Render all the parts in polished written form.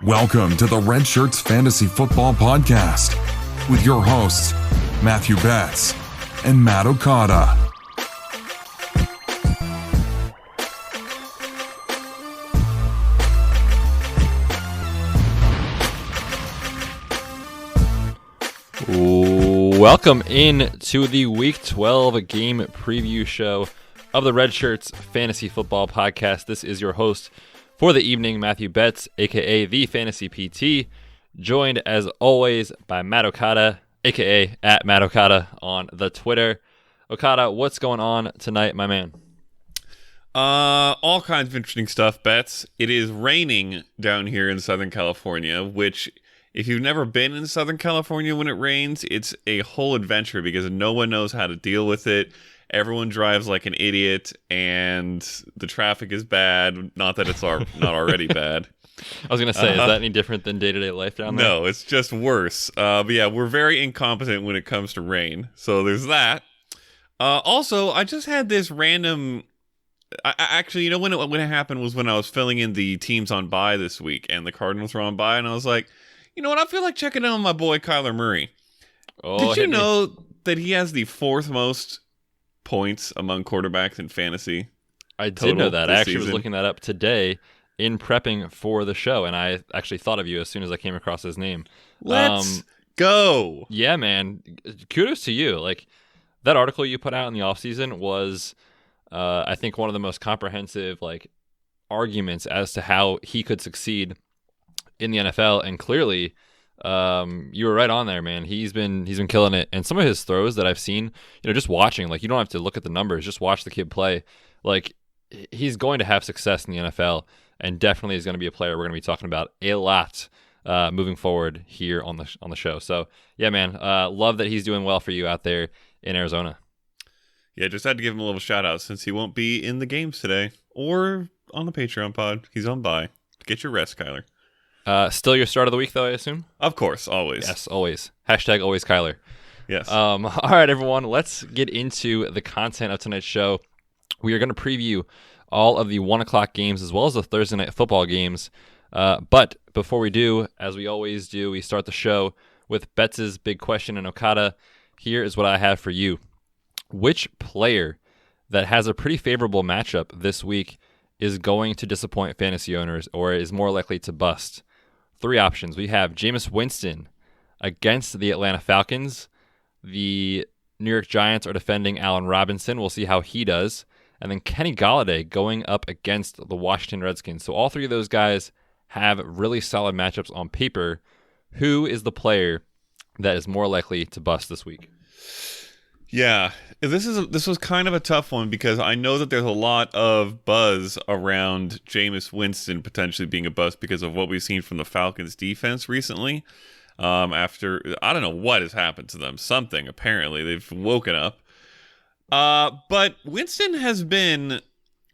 Welcome to the Redshirts Fantasy Football Podcast with your hosts, Matthew Betz and Betz Okada. Welcome in to the Week 12 game preview show of the Redshirts Fantasy Football Podcast. This is your host for the evening, Matthew Betz, a.k.a. the Fantasy PT, joined as always by Betz Okada, a.k.a. at Betz Okada on the Twitter. Okada, what's going on tonight, my man? All kinds of interesting stuff, Betz. It is raining down here in Southern California, which, if you've never been in Southern California when it rains, it's a whole adventure because no one knows how to deal with it. Everyone drives like an idiot, and the traffic is bad. Not that it's not already bad. I was going to say, is that any different than day-to-day life down there? No, it's just worse. But yeah, we're very incompetent when it comes to rain. So there's that. Also, I just had this random... Actually, you know, when it happened was when I was filling in the teams on bye this week, and the Cardinals were on bye, and I was like, you know what, I feel like checking in on my boy Kyler Murray. Did you know that he has the fourth most points among quarterbacks in fantasy? I did know that. I actually was looking that up today in prepping for the show, and I actually thought of you as soon as I came across his name. Let's go. Yeah, man. Kudos to you. Like, that article you put out in the offseason was, I think, one of the most comprehensive arguments as to how he could succeed in the NFL, and clearly you were right on there, man. He's been killing it, and some of his throws that I've seen, just watching, you don't have to look at the numbers, just watch the kid play. He's going to have success in the NFL, and definitely is going to be a player we're going to be talking about a lot moving forward here on the show. So yeah, man, love that he's doing well for you out there in Arizona. Yeah, just had to give him a little shout out since he won't be in the games today or on the Patreon pod. He's on bye. Get your rest, Kyler. Still your start of the week, though, I assume? Of course, always. Yes, always. Hashtag always Kyler. Yes. All right, everyone, let's get into the content of tonight's show. We are going to preview all of the 1 o'clock games as well as the Thursday night football games. But before we do, as we always do, we start the show with Betz's big question. And Okada, here is what I have for you. Which player that has a pretty favorable matchup this week is going to disappoint fantasy owners or is more likely to bust? 3 options. We have Jameis Winston against the Atlanta Falcons. The New York Giants are defending Allen Robinson. We'll see how he does. And then Kenny Golladay going up against the Washington Redskins. So all 3 of those guys have really solid matchups on paper. Who is the player that is more likely to bust this week? Yeah, this was kind of a tough one because I know that there's a lot of buzz around Jameis Winston potentially being a bust because of what we've seen from the Falcons defense recently. After, I don't know what has happened to them. Something, apparently. They've woken up. But Winston has been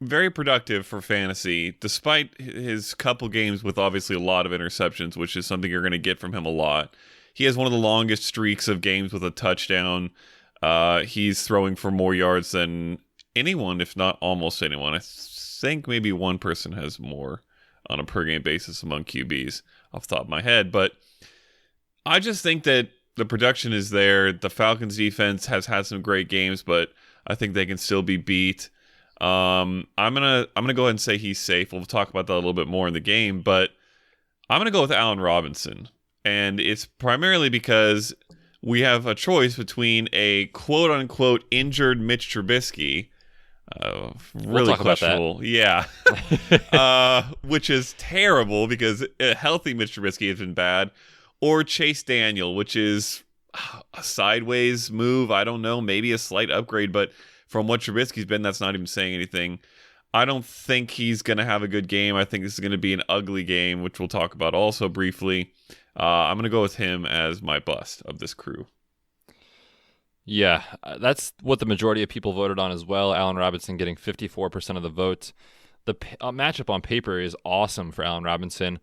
very productive for fantasy, despite his couple games with obviously a lot of interceptions, which is something you're going to get from him a lot. He has one of the longest streaks of games with a touchdown. He's throwing for more yards than anyone, if not almost anyone. I think maybe one person has more on a per-game basis among QBs off the top of my head. But I just think that the production is there. The Falcons defense has had some great games, but I think they can still be beat. I'm gonna go ahead and say he's safe. We'll talk about that a little bit more in the game, but I'm gonna go with Allen Robinson, and it's primarily because we have a choice between a quote-unquote injured Mitch Trubisky, really questionable, yeah, which is terrible because a healthy Mitch Trubisky has been bad, or Chase Daniel, which is a sideways move. I don't know, maybe a slight upgrade, but from what Trubisky's been, that's not even saying anything. I don't think he's going to have a good game. I think this is going to be an ugly game, which we'll talk about also briefly. I'm going to go with him as my bust of this crew. Yeah, that's what the majority of people voted on as well. Allen Robinson getting 54% of the vote. The matchup on paper is awesome for Allen Robinson.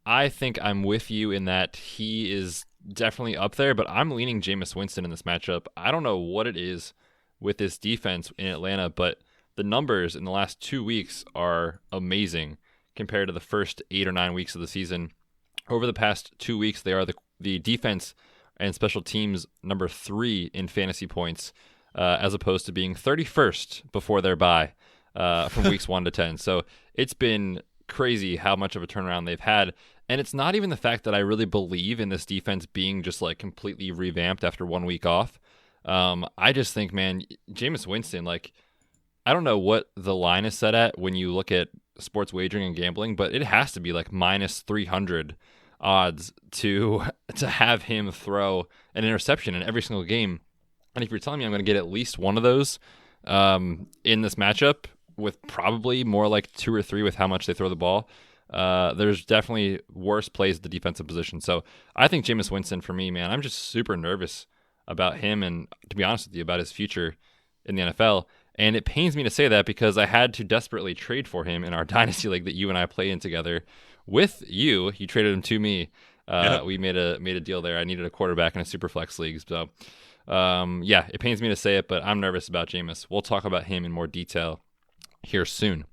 I think I'm with you in that he is definitely up there, but I'm leaning Jameis Winston in this matchup. I don't know what it is with this defense in Atlanta, but the numbers in the last 2 weeks are amazing compared to the first 8 or 9 weeks of the season, over the past 2 weeks, they are the defense and special teams number 3 in fantasy points, as opposed to being 31st before their bye from weeks 1 to 10. So it's been crazy how much of a turnaround they've had. And it's not even the fact that I really believe in this defense being just like completely revamped after 1 week off. I just think, man, Jameis Winston, like, I don't know what the line is set at when you look at sports wagering and gambling, but it has to be like minus 300 odds to have him throw an interception in every single game. And if you're telling me I'm going to get at least one of those in this matchup, with probably more like 2 or 3 with how much they throw the ball, there's definitely worse plays at the defensive position. So I think Jameis Winston, for me, man, I'm just super nervous about him and, to be honest with you, about his future in the NFL. And it pains me to say that because I had to desperately trade for him in our dynasty league that you and I play in together with you. You traded him to me. We made a deal there. I needed a quarterback in a super flex league. So yeah, it pains me to say it, but I'm nervous about Jameis. We'll talk about him in more detail here soon.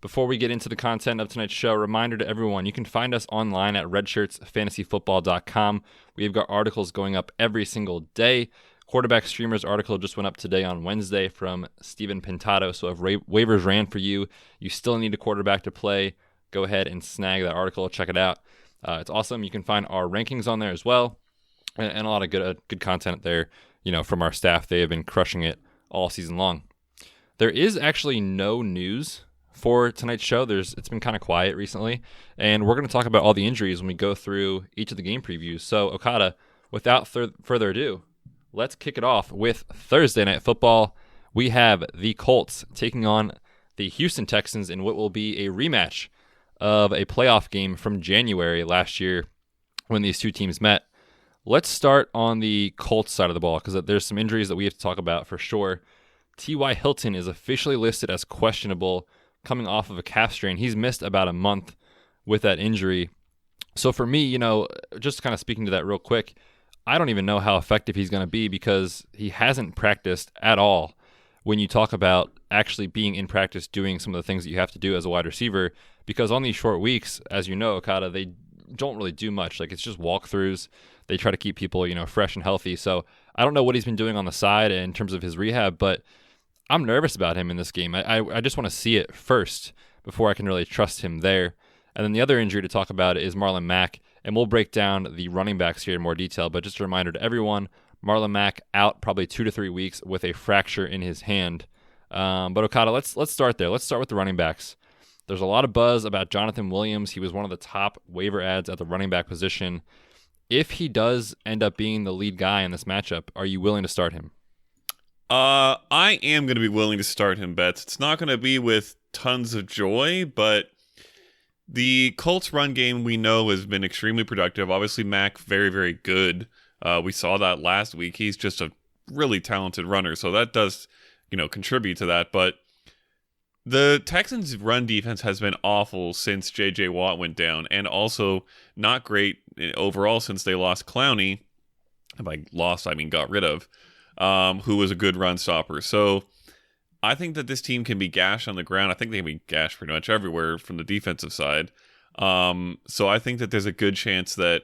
Before we get into the content of tonight's show, reminder to everyone, you can find us online at redshirtsfantasyfootball.com. We've got articles going up every single day. Quarterback Streamers article just went up today on Wednesday from Steven Pintado. So if waivers ran for you, you still need a quarterback to play, go ahead and snag that article. Check it out. It's awesome. You can find our rankings on there as well, and a lot of good content there, from our staff. They have been crushing it all season long. There is actually no news for tonight's show. It's been kind of quiet recently, and we're going to talk about all the injuries when we go through each of the game previews. So, Okada, without further ado, let's kick it off with Thursday Night Football. We have the Colts taking on the Houston Texans in what will be a rematch of a playoff game from January last year when these two teams met. Let's start on the Colts side of the ball because there's some injuries that we have to talk about for sure. T.Y. Hilton is officially listed as questionable coming off of a calf strain. He's missed about a month with that injury. So for me, just kind of speaking to that real quick, I don't even know how effective he's going to be because he hasn't practiced at all when you talk about actually being in practice doing some of the things that you have to do as a wide receiver, because on these short weeks, as you know, Okada, they don't really do much. Like, it's just walkthroughs. They try to keep people, fresh and healthy. So I don't know what he's been doing on the side in terms of his rehab, but I'm nervous about him in this game. I just want to see it first before I can really trust him there. And then the other injury to talk about is Marlon Mack, and we'll break down the running backs here in more detail. But just a reminder to everyone, Marlon Mack out probably 2 to 3 weeks with a fracture in his hand. But Okada, let's start there. Let's start with the running backs. There's a lot of buzz about Jonathan Williams. He was one of the top waiver ads at the running back position. If he does end up being the lead guy in this matchup, are you willing to start him? I am going to be willing to start him, Betz. It's not going to be with tons of joy, but the Colts run game we know has been extremely productive. Obviously, Mack, very, very good. We saw that last week. He's just a really talented runner, so that does, contribute to that. But the Texans' run defense has been awful since J.J. Watt went down, and also not great overall since they lost Clowney. By lost, I mean got rid of, who was a good run stopper. So I think that this team can be gashed on the ground. I think they can be gashed pretty much everywhere from the defensive side. So I think that there's a good chance that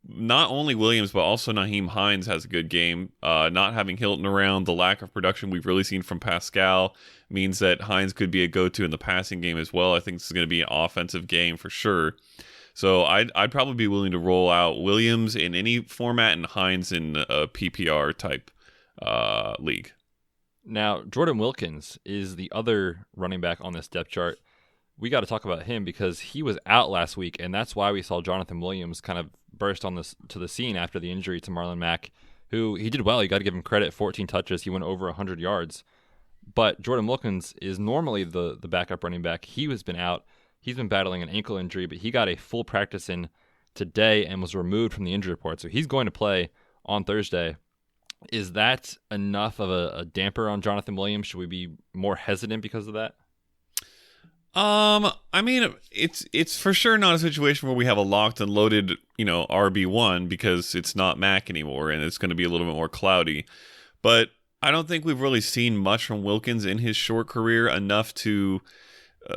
not only Williams, but also Nyheim Hines has a good game. Not having Hilton around, the lack of production we've really seen from Pascal means that Hines could be a go-to in the passing game as well. I think this is going to be an offensive game for sure. So I'd probably be willing to roll out Williams in any format and Hines in a PPR type league. Now, Jordan Wilkins is the other running back on this depth chart. We got to talk about him because he was out last week, and that's why we saw Jonathan Williams kind of burst to the scene after the injury to Marlon Mack, who he did well. You got to give him credit. 14 touches. He went over 100 yards. But Jordan Wilkins is normally the backup running back. He has been out. He's been battling an ankle injury, but he got a full practice in today and was removed from the injury report. So he's going to play on Thursday. Is that enough of a damper on Jonathan Williams? Should we be more hesitant because of that? I mean, it's for sure not a situation where we have a locked and loaded, RB1 because it's not Mac anymore and it's going to be a little bit more cloudy. But I don't think we've really seen much from Wilkins in his short career enough to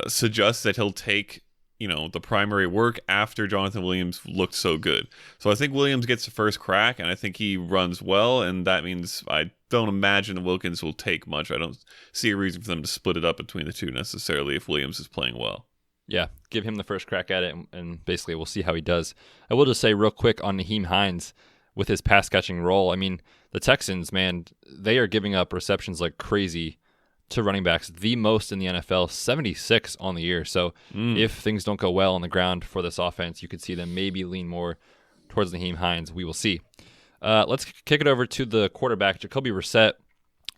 suggest that he'll take the primary work after Jonathan Williams looked so good. So I think Williams gets the first crack, and I think he runs well, and that means I don't imagine Wilkins will take much. I don't see a reason for them to split it up between the two necessarily if Williams is playing well. Yeah, give him the first crack at it, and basically we'll see how he does. I will just say real quick on Nyheim Hines with his pass-catching role. I mean, the Texans, man, they are giving up receptions like crazy to running backs, the most in the NFL, 76 on the year. So if things don't go well on the ground for this offense, you could see them maybe lean more towards Nyheim Hines. We will see. Let's kick it over to the quarterback. Jacoby Brissett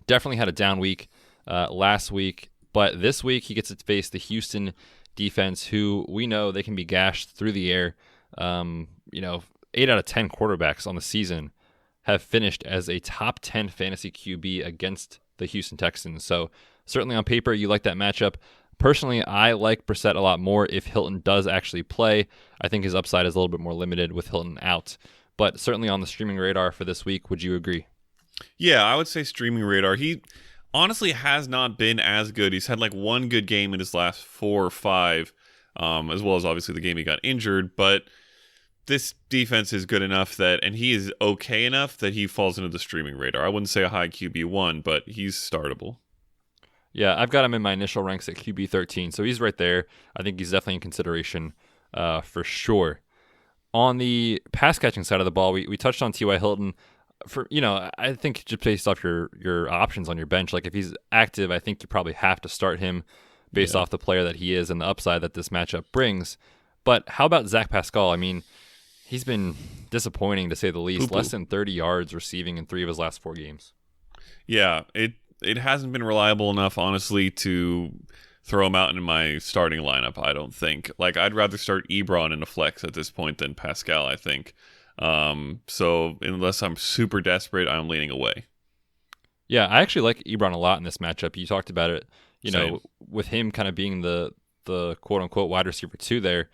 definitely had a down week last week, but this week he gets to face the Houston defense, who we know they can be gashed through the air. 8 out of 10 quarterbacks on the season have finished as a top 10 fantasy QB against the Houston Texans. So certainly on paper, you like that matchup. Personally, I like Brissett a lot more if Hilton does actually play. I think his upside is a little bit more limited with Hilton out. But certainly on the streaming radar for this week, would you agree? Yeah, I would say streaming radar. He honestly has not been as good. He's had like one good game in his last 4 or 5, as well as obviously the game he got injured. But this defense is good enough and he is okay enough that he falls into the streaming radar. I wouldn't say a high QB1, but he's startable. Yeah, I've got him in my initial ranks at QB 13, so he's right there. I think he's definitely in consideration for sure. On the pass-catching side of the ball, we touched on T.Y. Hilton. I think just based off your options on your bench, like if he's active, I think you probably have to start him based off the player that he is and the upside that this matchup brings. But how about Zach Pascal? I mean, he's been disappointing to say the least. Poo-poo. Less than 30 yards receiving in 3 of his last 4 games. Yeah, it hasn't been reliable enough, honestly, to throw him out in my starting lineup, I don't think. Like, I'd rather start Ebron in a flex at this point than Pascal, I think. So unless I'm super desperate, I'm leaning away. Yeah, I actually like Ebron a lot in this matchup. You talked about it, Same. with him kind of being the quote-unquote wide receiver 2 there.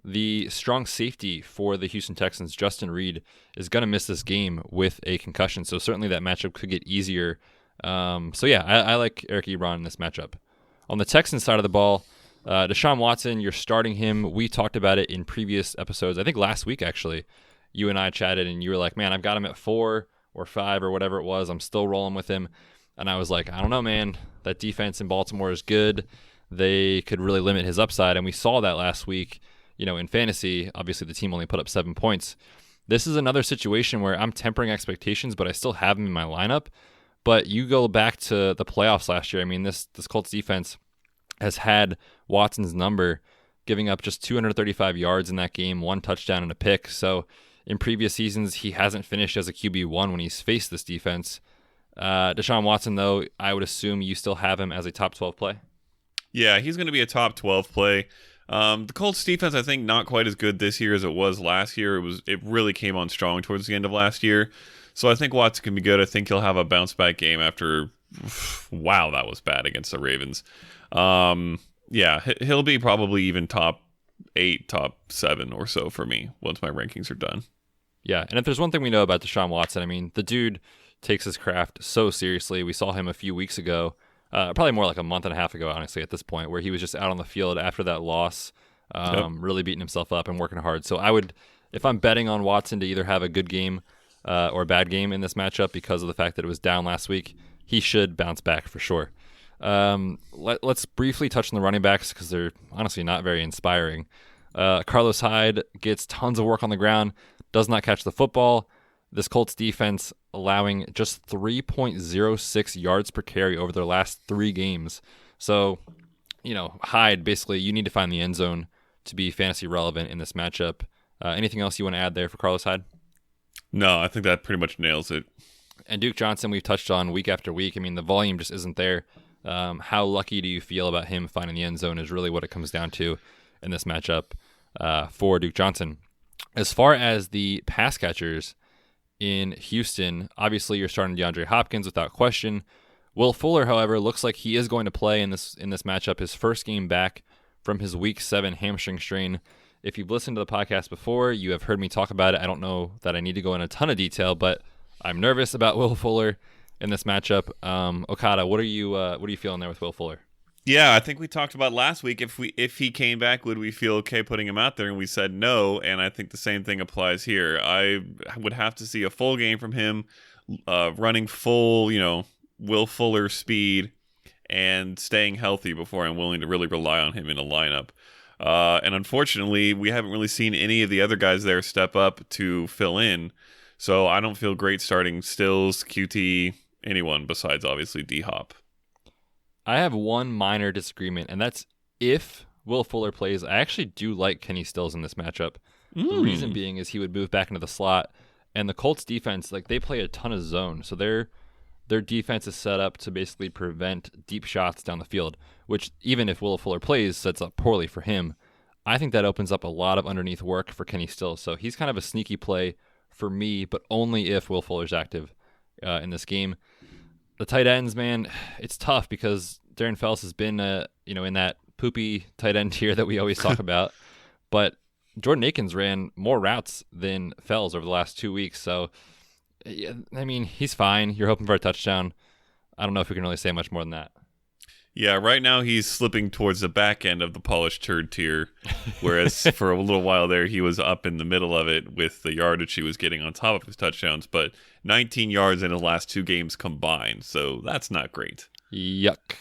The strong safety for the Houston Texans, Justin Reed, is going to miss this game with a concussion, so certainly that matchup could get easier. I like Eric Ebron in this matchup. On the Texans side of the ball, Deshaun Watson, you're starting him. We talked about it in previous episodes. I think last week, actually, you and I chatted, and you were like, man, I've got him at 4 or 5 or whatever it was. I'm still rolling with him. And I was like, I don't know, man. That defense in Baltimore is good. They could really limit his upside, and we saw that last week. In fantasy, obviously the team only put up 7 points. This is another situation where I'm tempering expectations, but I still have him in my lineup. But you go back to the playoffs last year. I mean, this Colts defense has had Watson's number, giving up just 235 yards in that game, 1 touchdown and a pick. So in previous seasons, he hasn't finished as a QB1 when he's faced this defense. Deshaun Watson, though, I would assume you still have him as a top 12 play. Yeah, he's going to be a top 12 play. The Colts defense, I think, not quite as good this year as it was last year. It really came on strong towards the end of last year. So I think Watson can be good. I think he'll have a bounce back game after, wow, that was bad against the Ravens. He'll be probably even top 8, top 7 or so for me once my rankings are done. Yeah, and if there's one thing we know about Deshaun Watson, I mean, the dude takes his craft so seriously. We saw him a few weeks ago. Probably more like a month and a half ago, honestly, at this point, where he was just out on the field after that loss, really beating himself up and working hard. So I would, if I'm betting on Watson to either have a good game or a bad game in this matchup because of the fact that it was down last week, he should bounce back for sure. Let's briefly touch on the running backs because they're honestly not very inspiring. Carlos Hyde gets tons of work on the ground, does not catch the football. This Colts defense allowing just 3.06 yards per carry over their last 3 games. So, Hyde, basically, you need to find the end zone to be fantasy relevant in this matchup. Anything else you want to add there for Carlos Hyde? No, I think that pretty much nails it. And Duke Johnson, we've touched on week after week. I mean, the volume just isn't there. How lucky do you feel about him finding the end zone is really what it comes down to in this matchup for Duke Johnson. As far as the pass catchers in Houston, obviously you're starting DeAndre Hopkins without question. Will Fuller, however, looks like he is going to play in this matchup, his first game back from his Week 7 hamstring strain. If you've listened to the podcast before, you have heard me talk about it. I don't know that I need to go in a ton of detail, but I'm nervous about Will Fuller in this matchup. Okada, what are you feeling there with Will Fuller? Yeah, I think we talked about last week if he came back, would we feel okay putting him out there? And we said no, and I think the same thing applies here. I would have to see a full game from him, running full, Will Fuller speed and staying healthy before I'm willing to really rely on him in a lineup. And unfortunately, we haven't really seen any of the other guys there step up to fill in. So I don't feel great starting Stills, QT, anyone besides obviously D-Hop. I have one minor disagreement, and that's if Will Fuller plays. I actually do like Kenny Stills in this matchup. The reason being is he would move back into the slot, and the Colts defense, like, they play a ton of zone, so their defense is set up to basically prevent deep shots down the field, which even if Will Fuller plays, sets up poorly for him. I think that opens up a lot of underneath work for Kenny Stills, so he's kind of a sneaky play for me, but only if Will Fuller's active in this game. The tight ends, man, it's tough because Darren Fells has been, in that poopy tight end tier that we always talk about. But Jordan Akins ran more routes than Fells over the last 2 weeks. So, I mean, he's fine. You're hoping for a touchdown. I don't know if we can really say much more than that. Yeah, right now he's slipping towards the back end of the polished turd tier, whereas for a little while there he was up in the middle of it with the yardage he was getting on top of his touchdowns, but 19 yards in his last 2 games combined, so that's not great. Yuck.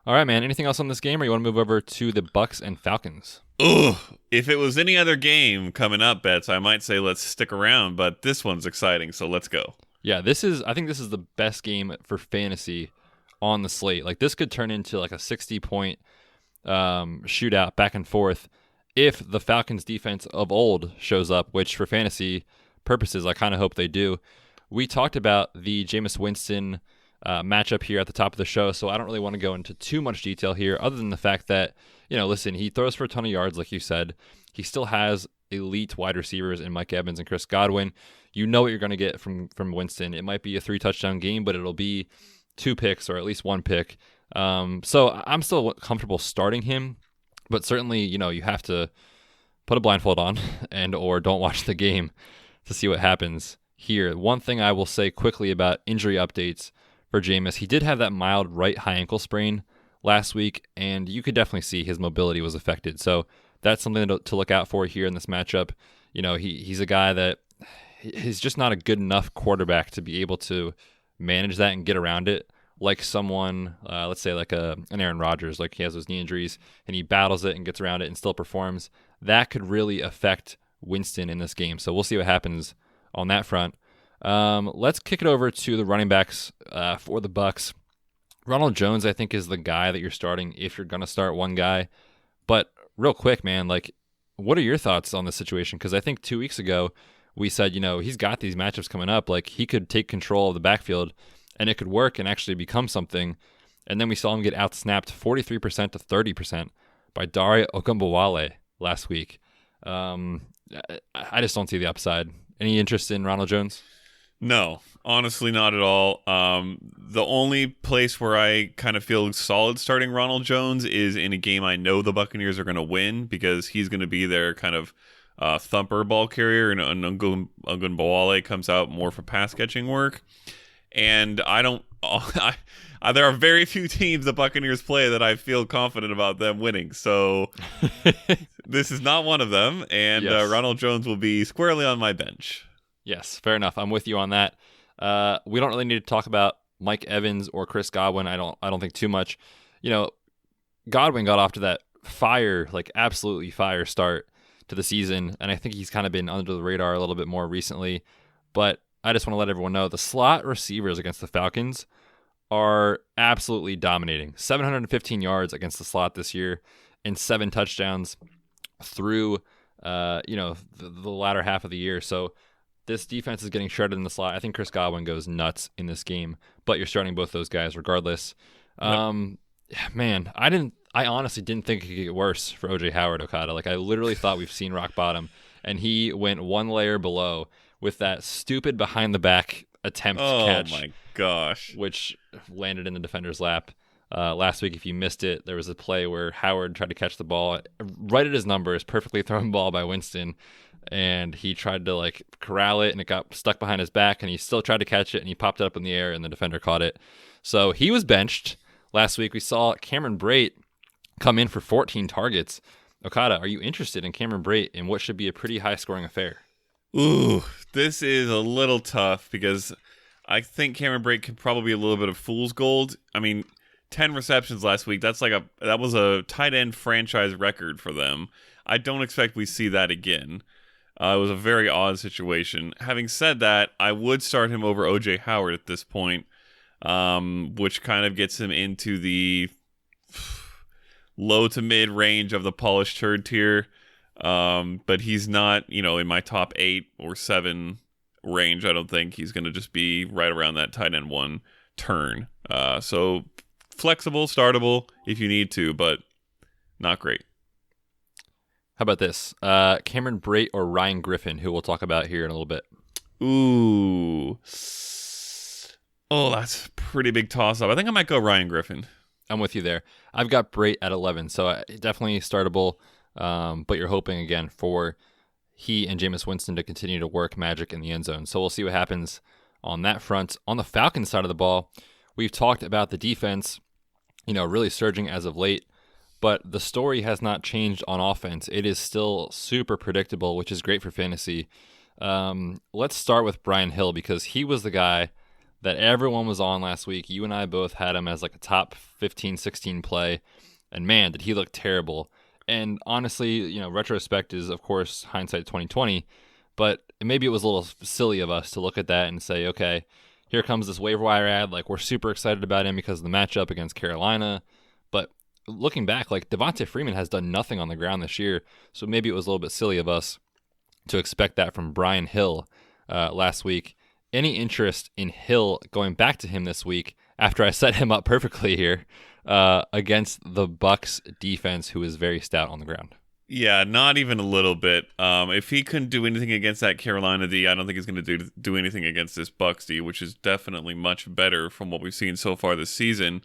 All right, man, anything else on this game, or you want to move over to the Bucks and Falcons? Ugh, if it was any other game coming up, Betz, I might say let's stick around, but this one's exciting, so let's go. Yeah, I think this is the best game for fantasy on the slate. Like, this could turn into like a 60-point shootout back and forth if the Falcons defense of old shows up, which for fantasy purposes I kind of hope they do. We talked about the Jameis Winston matchup here at the top of the show, so I don't really want to go into too much detail here other than the fact that, listen, he throws for a ton of yards, like you said. He still has elite wide receivers in Mike Evans and Chris Godwin. You know what you're going to get from Winston. It might be a 3-touchdown game, but it'll be 2 picks or at least 1 pick. So I'm still comfortable starting him, but certainly, you have to put a blindfold on or don't watch the game to see what happens here. One thing I will say quickly about injury updates for Jameis, he did have that mild right high ankle sprain last week, and you could definitely see his mobility was affected. So that's something to look out for here in this matchup. He's a guy that he's just not a good enough quarterback to be able to manage that and get around it like someone, let's say like an Aaron Rodgers, like he has those knee injuries and he battles it and gets around it and still performs. That could really affect Winston in this game. So we'll see what happens on that front. Let's kick it over to the running backs for the Bucks. Ronald Jones, I think, is the guy that you're starting if you're going to start one guy. But real quick, man, like, what are your thoughts on this situation? Because I think 2 weeks ago we said, he's got these matchups coming up. Like, he could take control of the backfield and it could work and actually become something. And then we saw him get outsnapped 43% to 30% by Dare Ogunbowale last week. I just don't see the upside. Any interest in Ronald Jones? No, honestly, not at all. The only place where I kind of feel solid starting Ronald Jones is in a game I know the Buccaneers are going to win because he's going to be their kind of thumper ball carrier, and Ogunbowale comes out more for pass catching work. And there are very few teams the Buccaneers play that I feel confident about them winning. So this is not one of them, and yes. Ronald Jones will be squarely on my bench. Yes, fair enough. I'm with you on that. We don't really need to talk about Mike Evans or Chris Godwin. I don't think too much. Godwin got off to that absolutely fire start to the season, and I think he's kind of been under the radar a little bit more recently. But I just want to let everyone know the slot receivers against the Falcons are absolutely dominating. 715 yards against the slot this year and 7 touchdowns through the latter half of the year. So this defense is getting shredded in the slot. I think Chris Godwin goes nuts in this game, but you're starting both those guys regardless. Man, I honestly didn't think it could get worse for OJ Howard Okada. Like, I literally thought we've seen rock bottom, and he went one layer below with that stupid behind the back attempt catch. Oh my gosh. Which landed in the defender's lap. Last week, if you missed it, there was a play where Howard tried to catch the ball right at his numbers, perfectly thrown ball by Winston, and he tried to corral it, and it got stuck behind his back, and he still tried to catch it, and he popped it up in the air, and the defender caught it. So he was benched last week. We saw Cameron Brate come in for 14 targets. Okada, are you interested in Cameron Brate in what should be a pretty high-scoring affair? Ooh, this is a little tough because I think Cameron Brate could probably be a little bit of fool's gold. I mean, 10 receptions last week. That was a tight end franchise record for them. I don't expect we see that again. It was a very odd situation. Having said that, I would start him over O.J. Howard at this point, which kind of gets him into the low to mid range of the polished third tier. But he's not, in my top 8 or 7 range. I don't think he's going to just be right around that tight end 1 turn. So flexible, startable if you need to, but not great. How about this? Cameron Brate or Ryan Griffin, who we'll talk about here in a little bit. Ooh. Oh, that's a pretty big toss-up. I think I might go Ryan Griffin. I'm with you there. I've got Brate at 11, so definitely startable, but you're hoping, again, for he and Jameis Winston to continue to work magic in the end zone. So we'll see what happens on that front. On the Falcons side of the ball, we've talked about the defense, really surging as of late. But the story has not changed on offense. It is still super predictable, which is great for fantasy. Let's start with Brian Hill because he was the guy that everyone was on last week. You and I both had him as like a top 15, 16 play. And man, did he look terrible. And honestly, retrospect is, of course, hindsight 2020. But maybe it was a little silly of us to look at that and say, okay, here comes this waiver wire ad. Like, we're super excited about him because of the matchup against Carolina. But looking back, like Devonta Freeman has done nothing on the ground this year, so maybe it was a little bit silly of us to expect that from Brian Hill last week. Any interest in Hill going back to him this week after I set him up perfectly here against the Bucs defense, who is very stout on the ground? Yeah, not even a little bit. If he couldn't do anything against that Carolina D, I don't think he's going to do anything against this Bucs D, which is definitely much better from what we've seen so far this season.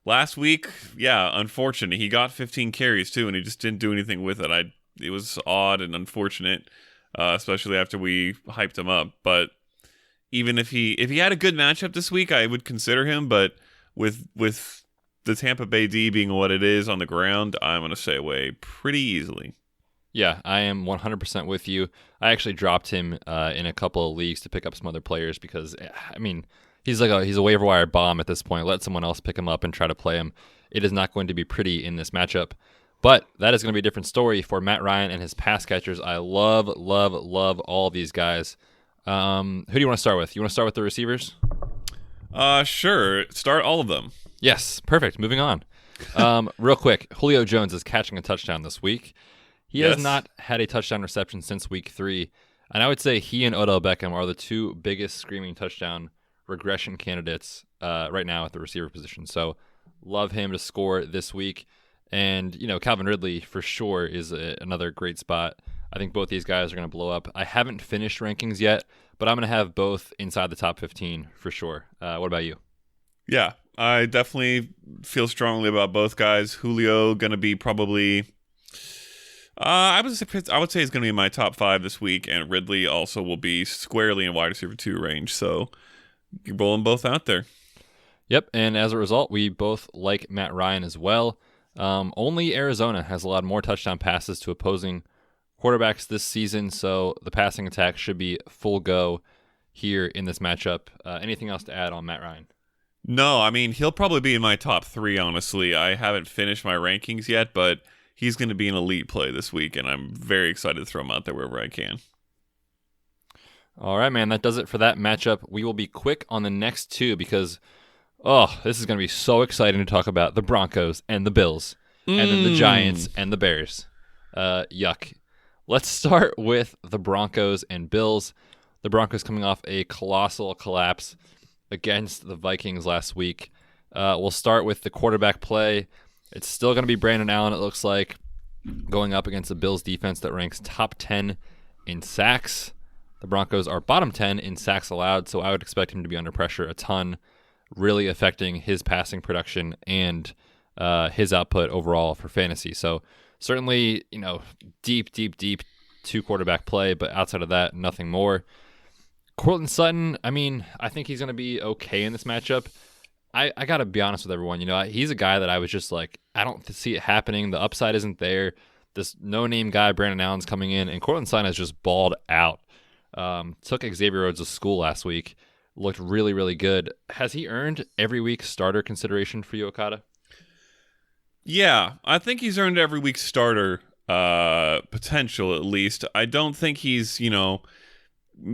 Last week, yeah, unfortunate. He got 15 carries too, and he just didn't do anything with it. It was odd and unfortunate, especially after we hyped him up. But even if he had a good matchup this week, I would consider him. But with the Tampa Bay D being what it is on the ground, I'm going to stay away pretty easily. Yeah, I am 100% with you. I actually dropped him in a couple of leagues to pick up some other players because, I mean, he's a waiver wire bomb at this point. Let someone else pick him up and try to play him. It is not going to be pretty in this matchup. But that is going to be a different story for Matt Ryan and his pass catchers. I love all of these guys. Who do you want to start with? You want to start with the receivers? Sure. Start all of them. Yes, perfect. Moving on. Real quick, Julio Jones is catching a touchdown this week. He has not had a touchdown reception since week 3. And I would say he and Odell Beckham are the two biggest screaming touchdown regression candidates right now at the receiver position. So love him to score this week. And, Calvin Ridley for sure is another great spot. I think both these guys are going to blow up. I haven't finished rankings yet, but I'm going to have both inside the top 15 for sure. What about you? Yeah, I definitely feel strongly about both guys. Julio going to be probably, I would say he's going to be in my top 5 this week, and Ridley also will be squarely in wide receiver 2 range. So you're rolling both out there. Yep, and as a result, we both like Matt Ryan as well. Only Arizona has allowed more touchdown passes to opposing quarterbacks this season, so the passing attack should be full go here in this matchup. Anything else to add on Matt Ryan? No, I mean, he'll probably be in my top 3, honestly. I haven't finished my rankings yet, but he's going to be an elite play this week, and I'm very excited to throw him out there wherever I can. All right, man, that does it for that matchup. We will be quick on the next 2 because, this is going to be so exciting to talk about the Broncos and the Bills, and then the Giants and the Bears. Yuck. Let's start with the Broncos and Bills. The Broncos coming off a colossal collapse against the Vikings last week. We'll start with the quarterback play. It's still going to be Brandon Allen, it looks like, going up against the Bills defense that ranks top 10 in sacks. The Broncos are bottom 10 in sacks allowed, so I would expect him to be under pressure a ton, really affecting his passing production and his output overall for fantasy. So certainly, deep 2 quarterback play, but outside of that, nothing more. Courtland Sutton, I think he's going to be okay in this matchup. I got to be honest with everyone. He's a guy that I was just like, I don't see it happening. The upside isn't there. This no-name guy, Brandon Allen's coming in, and Cortland Sutton has just balled out. Took Xavier Rhodes to school last week. Looked really, really good. Has he earned every week starter consideration for you, Okada? Yeah, I think he's earned every week starter potential at least. I don't think he's,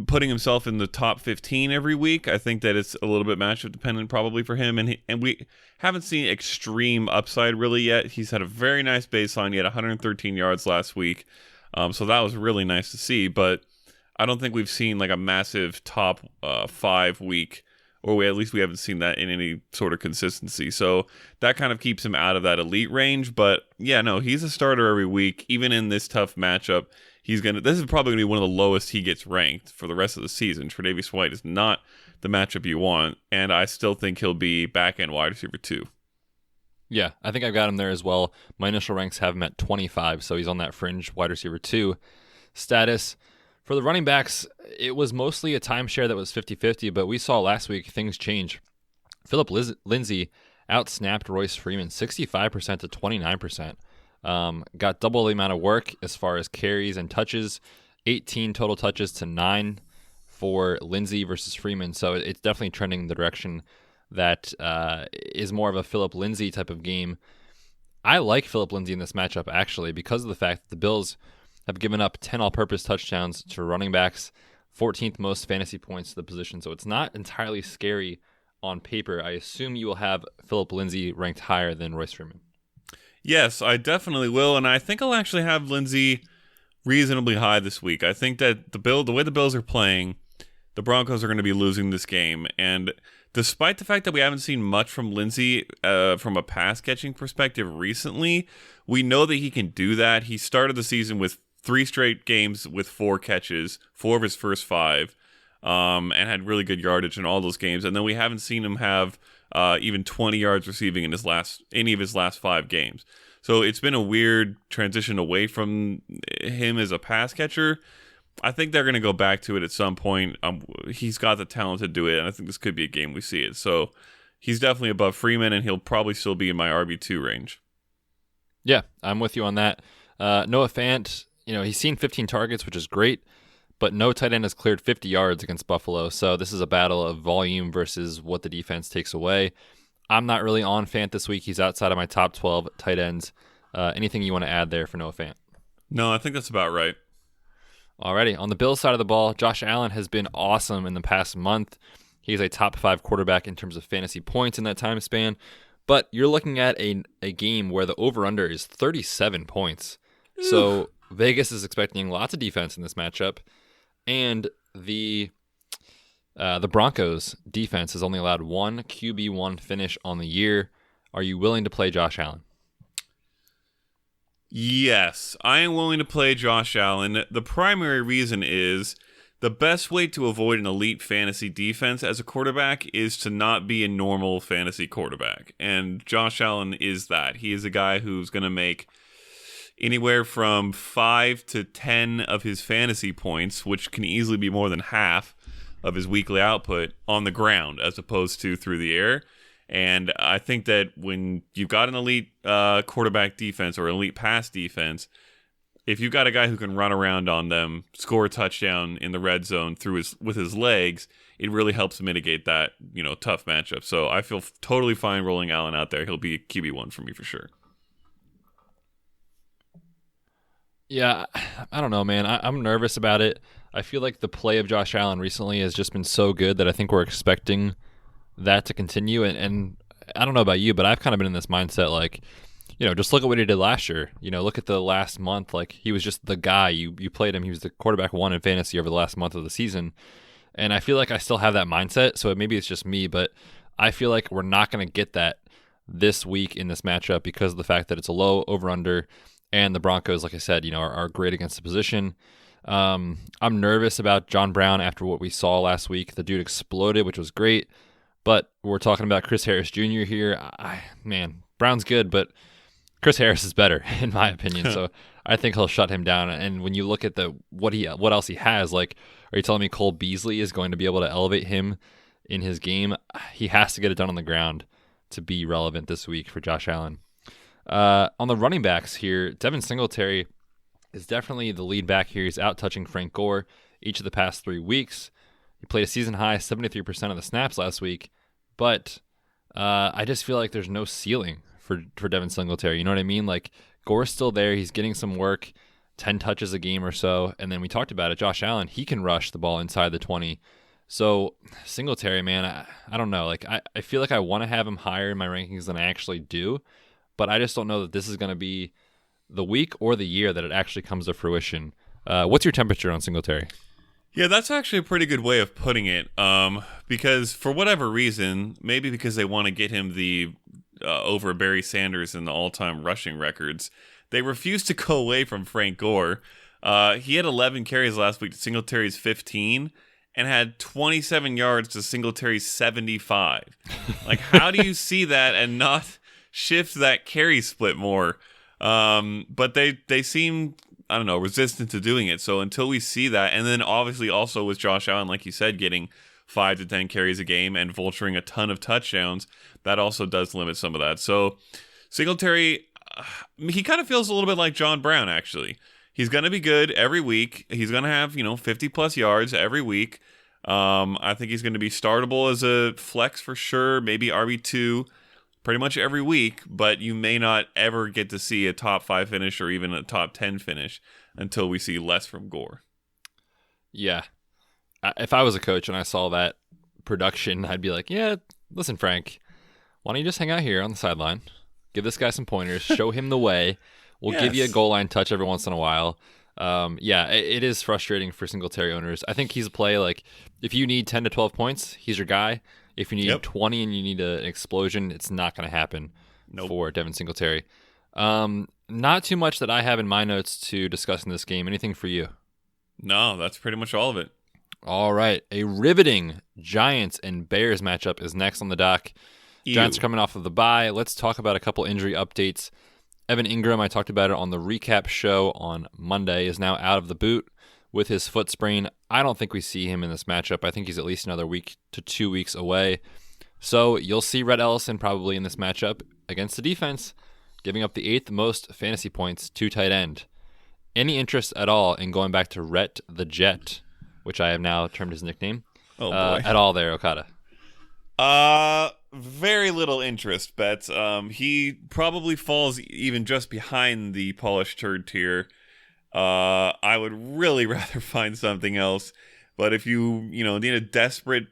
putting himself in the top 15 every week. I think that it's a little bit matchup dependent probably for him, and we haven't seen extreme upside really yet. He's had a very nice baseline. He had 113 yards last week, so that was really nice to see, but I don't think we've seen like a massive top 5 week, or at least we haven't seen that in any sort of consistency. So that kind of keeps him out of that elite range. But yeah, no, he's a starter every week, even in this tough matchup. This is probably going to be one of the lowest he gets ranked for the rest of the season. Tre'Davious White is not the matchup you want, and I still think he'll be back-end wide receiver 2. Yeah, I think I've got him there as well. My initial ranks have him at 25, so he's on that fringe wide receiver 2 status. For the running backs, it was mostly a timeshare that was 50-50, but we saw last week things change. Philip Lindsay outsnapped Royce Freeman 65% to 29%. Got double the amount of work as far as carries and touches, 18 total touches to 9 for Lindsay versus Freeman. So it's definitely trending in the direction that is more of a Philip Lindsay type of game. I like Philip Lindsay in this matchup, actually, because of the fact that the Bills have given up 10 all-purpose touchdowns to running backs, 14th most fantasy points to the position. So it's not entirely scary on paper. I assume you will have Philip Lindsay ranked higher than Royce Freeman. Yes, I definitely will, and I think I'll actually have Lindsay reasonably high this week. I think that the way the Bills are playing, the Broncos are going to be losing this game, and despite the fact that we haven't seen much from Lindsay from a pass-catching perspective recently, we know that he can do that. He started the season with 3 straight games with 4 catches, 4 of his first 5, and had really good yardage in all those games, and then we haven't seen him have even 20 yards receiving in any of his last 5 games. So it's been a weird transition away from him as a pass catcher. I think they're going to go back to it at some point. He's got the talent to do it, and I think this could be a game we see it. So he's definitely above Freeman, and he'll probably still be in my RB2 range. Yeah, I'm with you on that. Noah Fant, he's seen 15 targets, which is great, but no tight end has cleared 50 yards against Buffalo. So this is a battle of volume versus what the defense takes away. I'm not really on Fant this week. He's outside of my top 12 tight ends. Anything you want to add there for Noah Fant? No, I think that's about right. Alrighty, on the Bills side of the ball, Josh Allen has been awesome in the past month. He's a top 5 quarterback in terms of fantasy points in that time span. But you're looking at a game where the over-under is 37 points. So Vegas is expecting lots of defense in this matchup. And the Broncos defense has only allowed 1 QB1 finish on the year. Are you willing to play Josh Allen? Yes, I am willing to play Josh Allen. The primary reason is the best way to avoid an elite fantasy defense as a quarterback is to not be a normal fantasy quarterback. And Josh Allen is that. He is a guy who's going to make anywhere from 5 to 10 of his fantasy points, which can easily be more than half of his weekly output, on the ground as opposed to through the air. And I think that when you've got an elite quarterback defense or elite pass defense, if you've got a guy who can run around on them, score a touchdown in the red zone with his legs, it really helps mitigate that tough matchup. So I feel totally fine rolling Allen out there. He'll be QB1 for me for sure. Yeah, I don't know, man. I'm nervous about it. I feel like the play of Josh Allen recently has just been so good that I think we're expecting that to continue. And I don't know about you, but I've kind of been in this mindset, like, just look at what he did last year. Look at the last month. Like, he was just the guy. You played him. He was the quarterback 1 in fantasy over the last month of the season. And I feel like I still have that mindset. So maybe it's just me, but I feel like we're not going to get that this week in this matchup because of the fact that it's a low over-under. And the Broncos, like I said, are great against the position. I'm nervous about John Brown after what we saw last week. The dude exploded, which was great. But we're talking about Chris Harris Jr. here. Man, Brown's good, but Chris Harris is better, in my opinion. So I think he'll shut him down. And when you look at what else he has, like, are you telling me Cole Beasley is going to be able to elevate him in his game. He has to get it done on the ground to be relevant this week for Josh Allen. On the running backs here, Devin Singletary is definitely the lead back here. He's out touching Frank Gore each of the past 3 weeks. He played a season high 73% of the snaps last week, but I just feel like there's no ceiling for Devin Singletary. You know what I mean? Like, Gore's still there. He's getting some work, 10 touches a game or so. And then we talked about it. Josh Allen, he can rush the ball inside the 20. So Singletary, man, I don't know. Like, I feel like I want to have him higher in my rankings than I actually do, but I just don't know that this is going to be the week or the year that it actually comes to fruition. What's your temperature on Singletary? Yeah, that's actually a pretty good way of putting it. Because for whatever reason, maybe because they want to get him the over Barry Sanders in the all-time rushing records, they refuse to go away from Frank Gore. He had 11 carries last week to Singletary's 15 and had 27 yards to Singletary's 75. Like, how do you see that and not shift that carry split more? But they seem, I don't know, resistant to doing it. So until we see that, and then obviously also with Josh Allen, like you said, getting 5 to 10 carries a game and vulturing a ton of touchdowns, that also does limit some of that. So Singletary, he kind of feels a little bit like John Brown, actually. He's going to be good every week. He's going to have, 50 plus yards every week. I think he's going to be startable as a flex for sure, maybe RB2 pretty much every week, but you may not ever get to see a top 5 finish or even a top 10 finish until we see less from Gore. Yeah. If I was a coach and I saw that production, I'd be like, yeah, listen, Frank, why don't you just hang out here on the sideline? Give this guy some pointers, show him the way. We'll give you a goal line touch every once in a while. It is frustrating for Singletary owners. I think he's a play, like, if you need 10 to 12 points, he's your guy. If you need 20 and you need an explosion, it's not going to happen for Devin Singletary. Not too much that I have in my notes to discuss in this game. Anything for you? No, that's pretty much all of it. All right. A riveting Giants and Bears matchup is next on the dock. Giants are coming off of the bye. Let's talk about a couple injury updates. Evan Ingram, I talked about it on the recap show on Monday, is now out of the boot with his foot sprain. I don't think we see him in this matchup. I think he's at least another week to 2 weeks away. So you'll see Rhett Ellison probably in this matchup against the defense, giving up the 8th most fantasy points to tight end. Any interest at all in going back to Rhett the Jet, which I have now termed his nickname, at all there, Okada? Very little interest, Betz. He probably falls even just behind the polished turd tier. I would really rather find something else. But if you need a desperate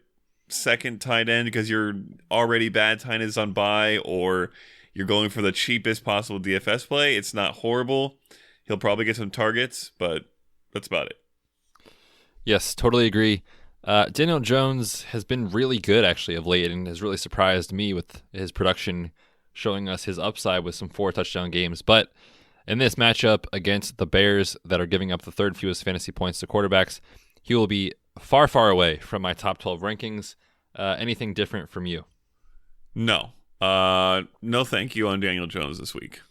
second tight end because your already bad tight end is on bye, or you're going for the cheapest possible DFS play, it's not horrible. He'll probably get some targets, but that's about it. Yes, totally agree. Daniel Jones has been really good, actually, of late, and has really surprised me with his production, showing us his upside with some 4 touchdown games. But in this matchup against the Bears that are giving up the 3rd fewest fantasy points to quarterbacks, he will be far, far away from my top 12 rankings. Anything different from you? No. No thank you on Daniel Jones this week.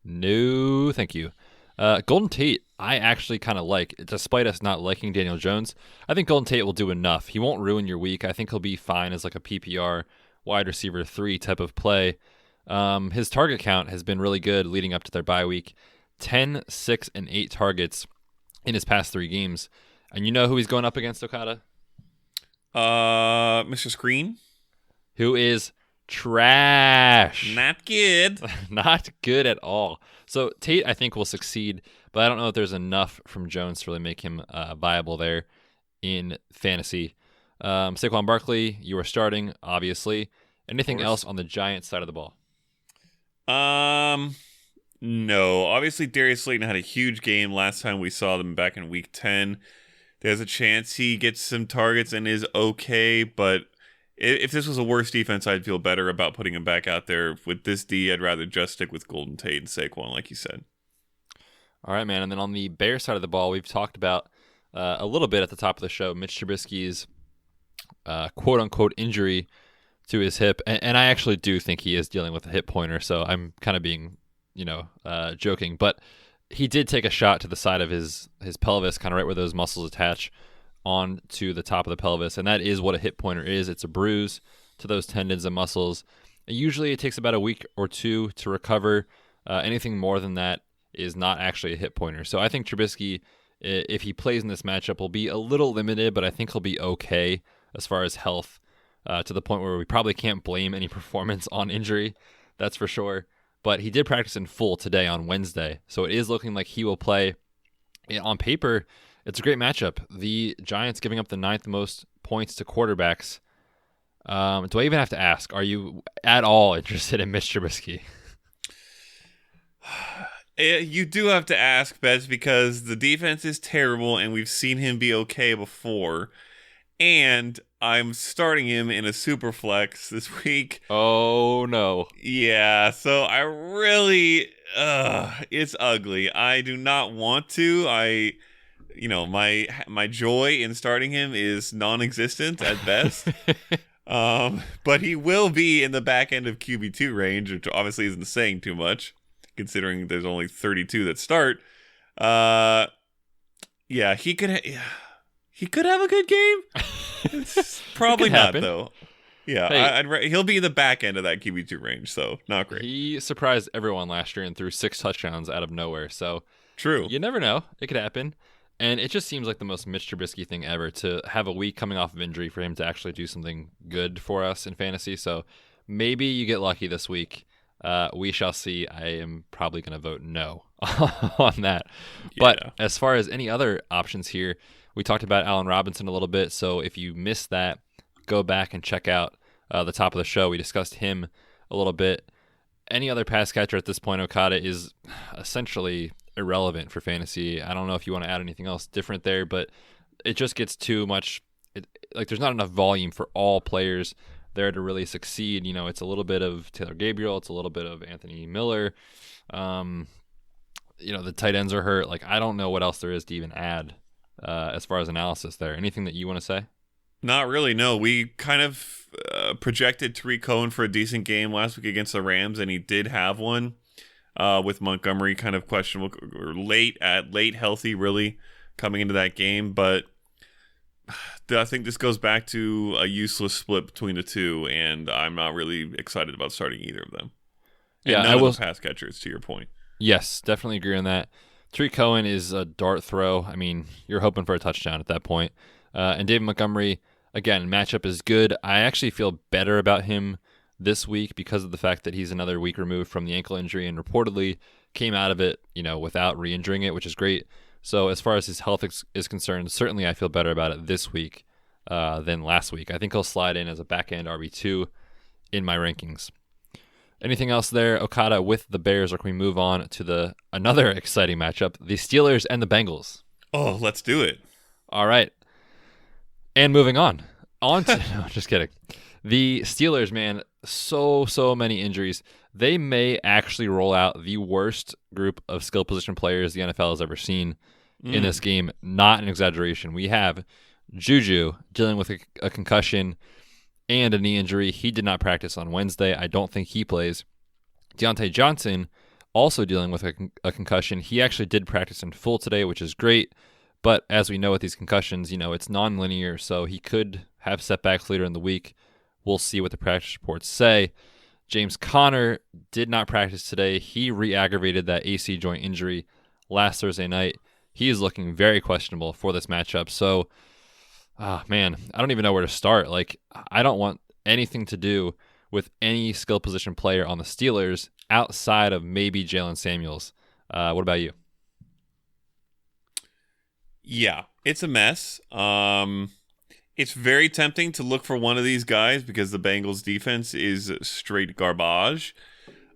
No thank you. Golden Tate, I actually kind of like, despite us not liking Daniel Jones. I think Golden Tate will do enough. He won't ruin your week. I think he'll be fine as like a PPR wide receiver 3 type of play. His target count has been really good leading up to their bye week. 10, 6, and 8 targets in his past 3 games. And you know who he's going up against, Okada? Mr. Screen? Who is trash. Not good. Not good at all. So Tate, I think, will succeed, but I don't know if there's enough from Jones to really make him viable there in fantasy. Saquon Barkley, you are starting, obviously. Anything else on the Giants side of the ball? No. Obviously, Darius Slayton had a huge game last time we saw them back in Week 10. There's a chance he gets some targets and is okay, but if this was a worse defense, I'd feel better about putting him back out there. With this D, I'd rather just stick with Golden Tate and Saquon, like you said. All right, man. And then on the Bears side of the ball, we've talked about a little bit at the top of the show, Mitch Trubisky's quote-unquote injury to his hip. And I actually do think he is dealing with a hip pointer, so I'm kind of being, joking. But he did take a shot to the side of his pelvis, kind of right where those muscles attach, on to the top of the pelvis, and that is what a hip pointer is. It's a bruise to those tendons and muscles. And usually it takes about a week or two to recover. Anything more than that is not actually a hip pointer. So I think Trubisky, if he plays in this matchup, will be a little limited, but I think he'll be okay as far as health, to the point where we probably can't blame any performance on injury. That's for sure. But he did practice in full today on Wednesday, so it is looking like he will play. On paper, it's a great matchup. The Giants giving up the 9th most points to quarterbacks. Do I even have to ask, are you at all interested in Mitch Trubisky? You do have to ask, Betz, because the defense is terrible, and we've seen him be okay before. And I'm starting him in a super flex this week. Oh, no. Yeah, so I really... it's ugly. I do not want to. My joy in starting him is non-existent at best. But he will be in the back end of QB2 range, which obviously isn't saying too much, considering there's only 32 that start. Yeah, he could have a good game. It's probably not, though. Yeah, hey, he'll be in the back end of that QB2 range, so not great. He surprised everyone last year and threw 6 touchdowns out of nowhere, so true. You never know. It could happen. And it just seems like the most Mitch Trubisky thing ever to have a week coming off of injury for him to actually do something good for us in fantasy. So maybe you get lucky this week. We shall see. I am probably going to vote no on that. Yeah. But as far as any other options here, we talked about Allen Robinson a little bit. So if you missed that, go back and check out the top of the show. We discussed him a little bit. Any other pass catcher at this point, Okada is essentially irrelevant for fantasy. I don't know if you want to add anything else different there, but it just gets too much. There's not enough volume for all players there to really succeed. It's a little bit of Taylor Gabriel. It's a little bit of Anthony Miller. The tight ends are hurt. I don't know what else there is to even add as far as analysis there. Anything that you want to say? Not really, no. We kind of projected Tariq Cohen for a decent game last week against the Rams, and he did have one with Montgomery kind of questionable, or late healthy, really, coming into that game. But I think this goes back to a useless split between the two, and I'm not really excited about starting either of them. And none of the pass catchers, to your point. Yes, definitely agree on that. Tariq Cohen is a dart throw. I mean, you're hoping for a touchdown at that point. And David Montgomery, again, matchup is good. I actually feel better about him this week because of the fact that he's another week removed from the ankle injury and reportedly came out of it, without re-injuring it, which is great. So as far as his health is concerned, certainly I feel better about it this week than last week. I think he'll slide in as a back-end RB2 in my rankings. Anything else there, Okada, with the Bears, or can we move on to another exciting matchup, the Steelers and the Bengals? Oh, let's do it. All right. And moving on to no, just kidding. The Steelers, man, so many injuries. They may actually roll out the worst group of skill position players the NFL has ever seen in this game. Not an exaggeration. We have Juju dealing with a concussion and a knee injury. He did not practice on Wednesday. I don't think he plays. Deontay Johnson also dealing with a concussion. He actually did practice in full today, which is great. But as we know with these concussions, it's non-linear, so he could have setbacks later in the week. We'll see what the practice reports say. James Conner did not practice today. He re-aggravated that AC joint injury last Thursday night. He is looking very questionable for this matchup. So, man, I don't even know where to start. I don't want anything to do with any skill position player on the Steelers outside of maybe Jalen Samuels. What about you? Yeah, it's a mess. It's very tempting to look for one of these guys because the Bengals defense is straight garbage.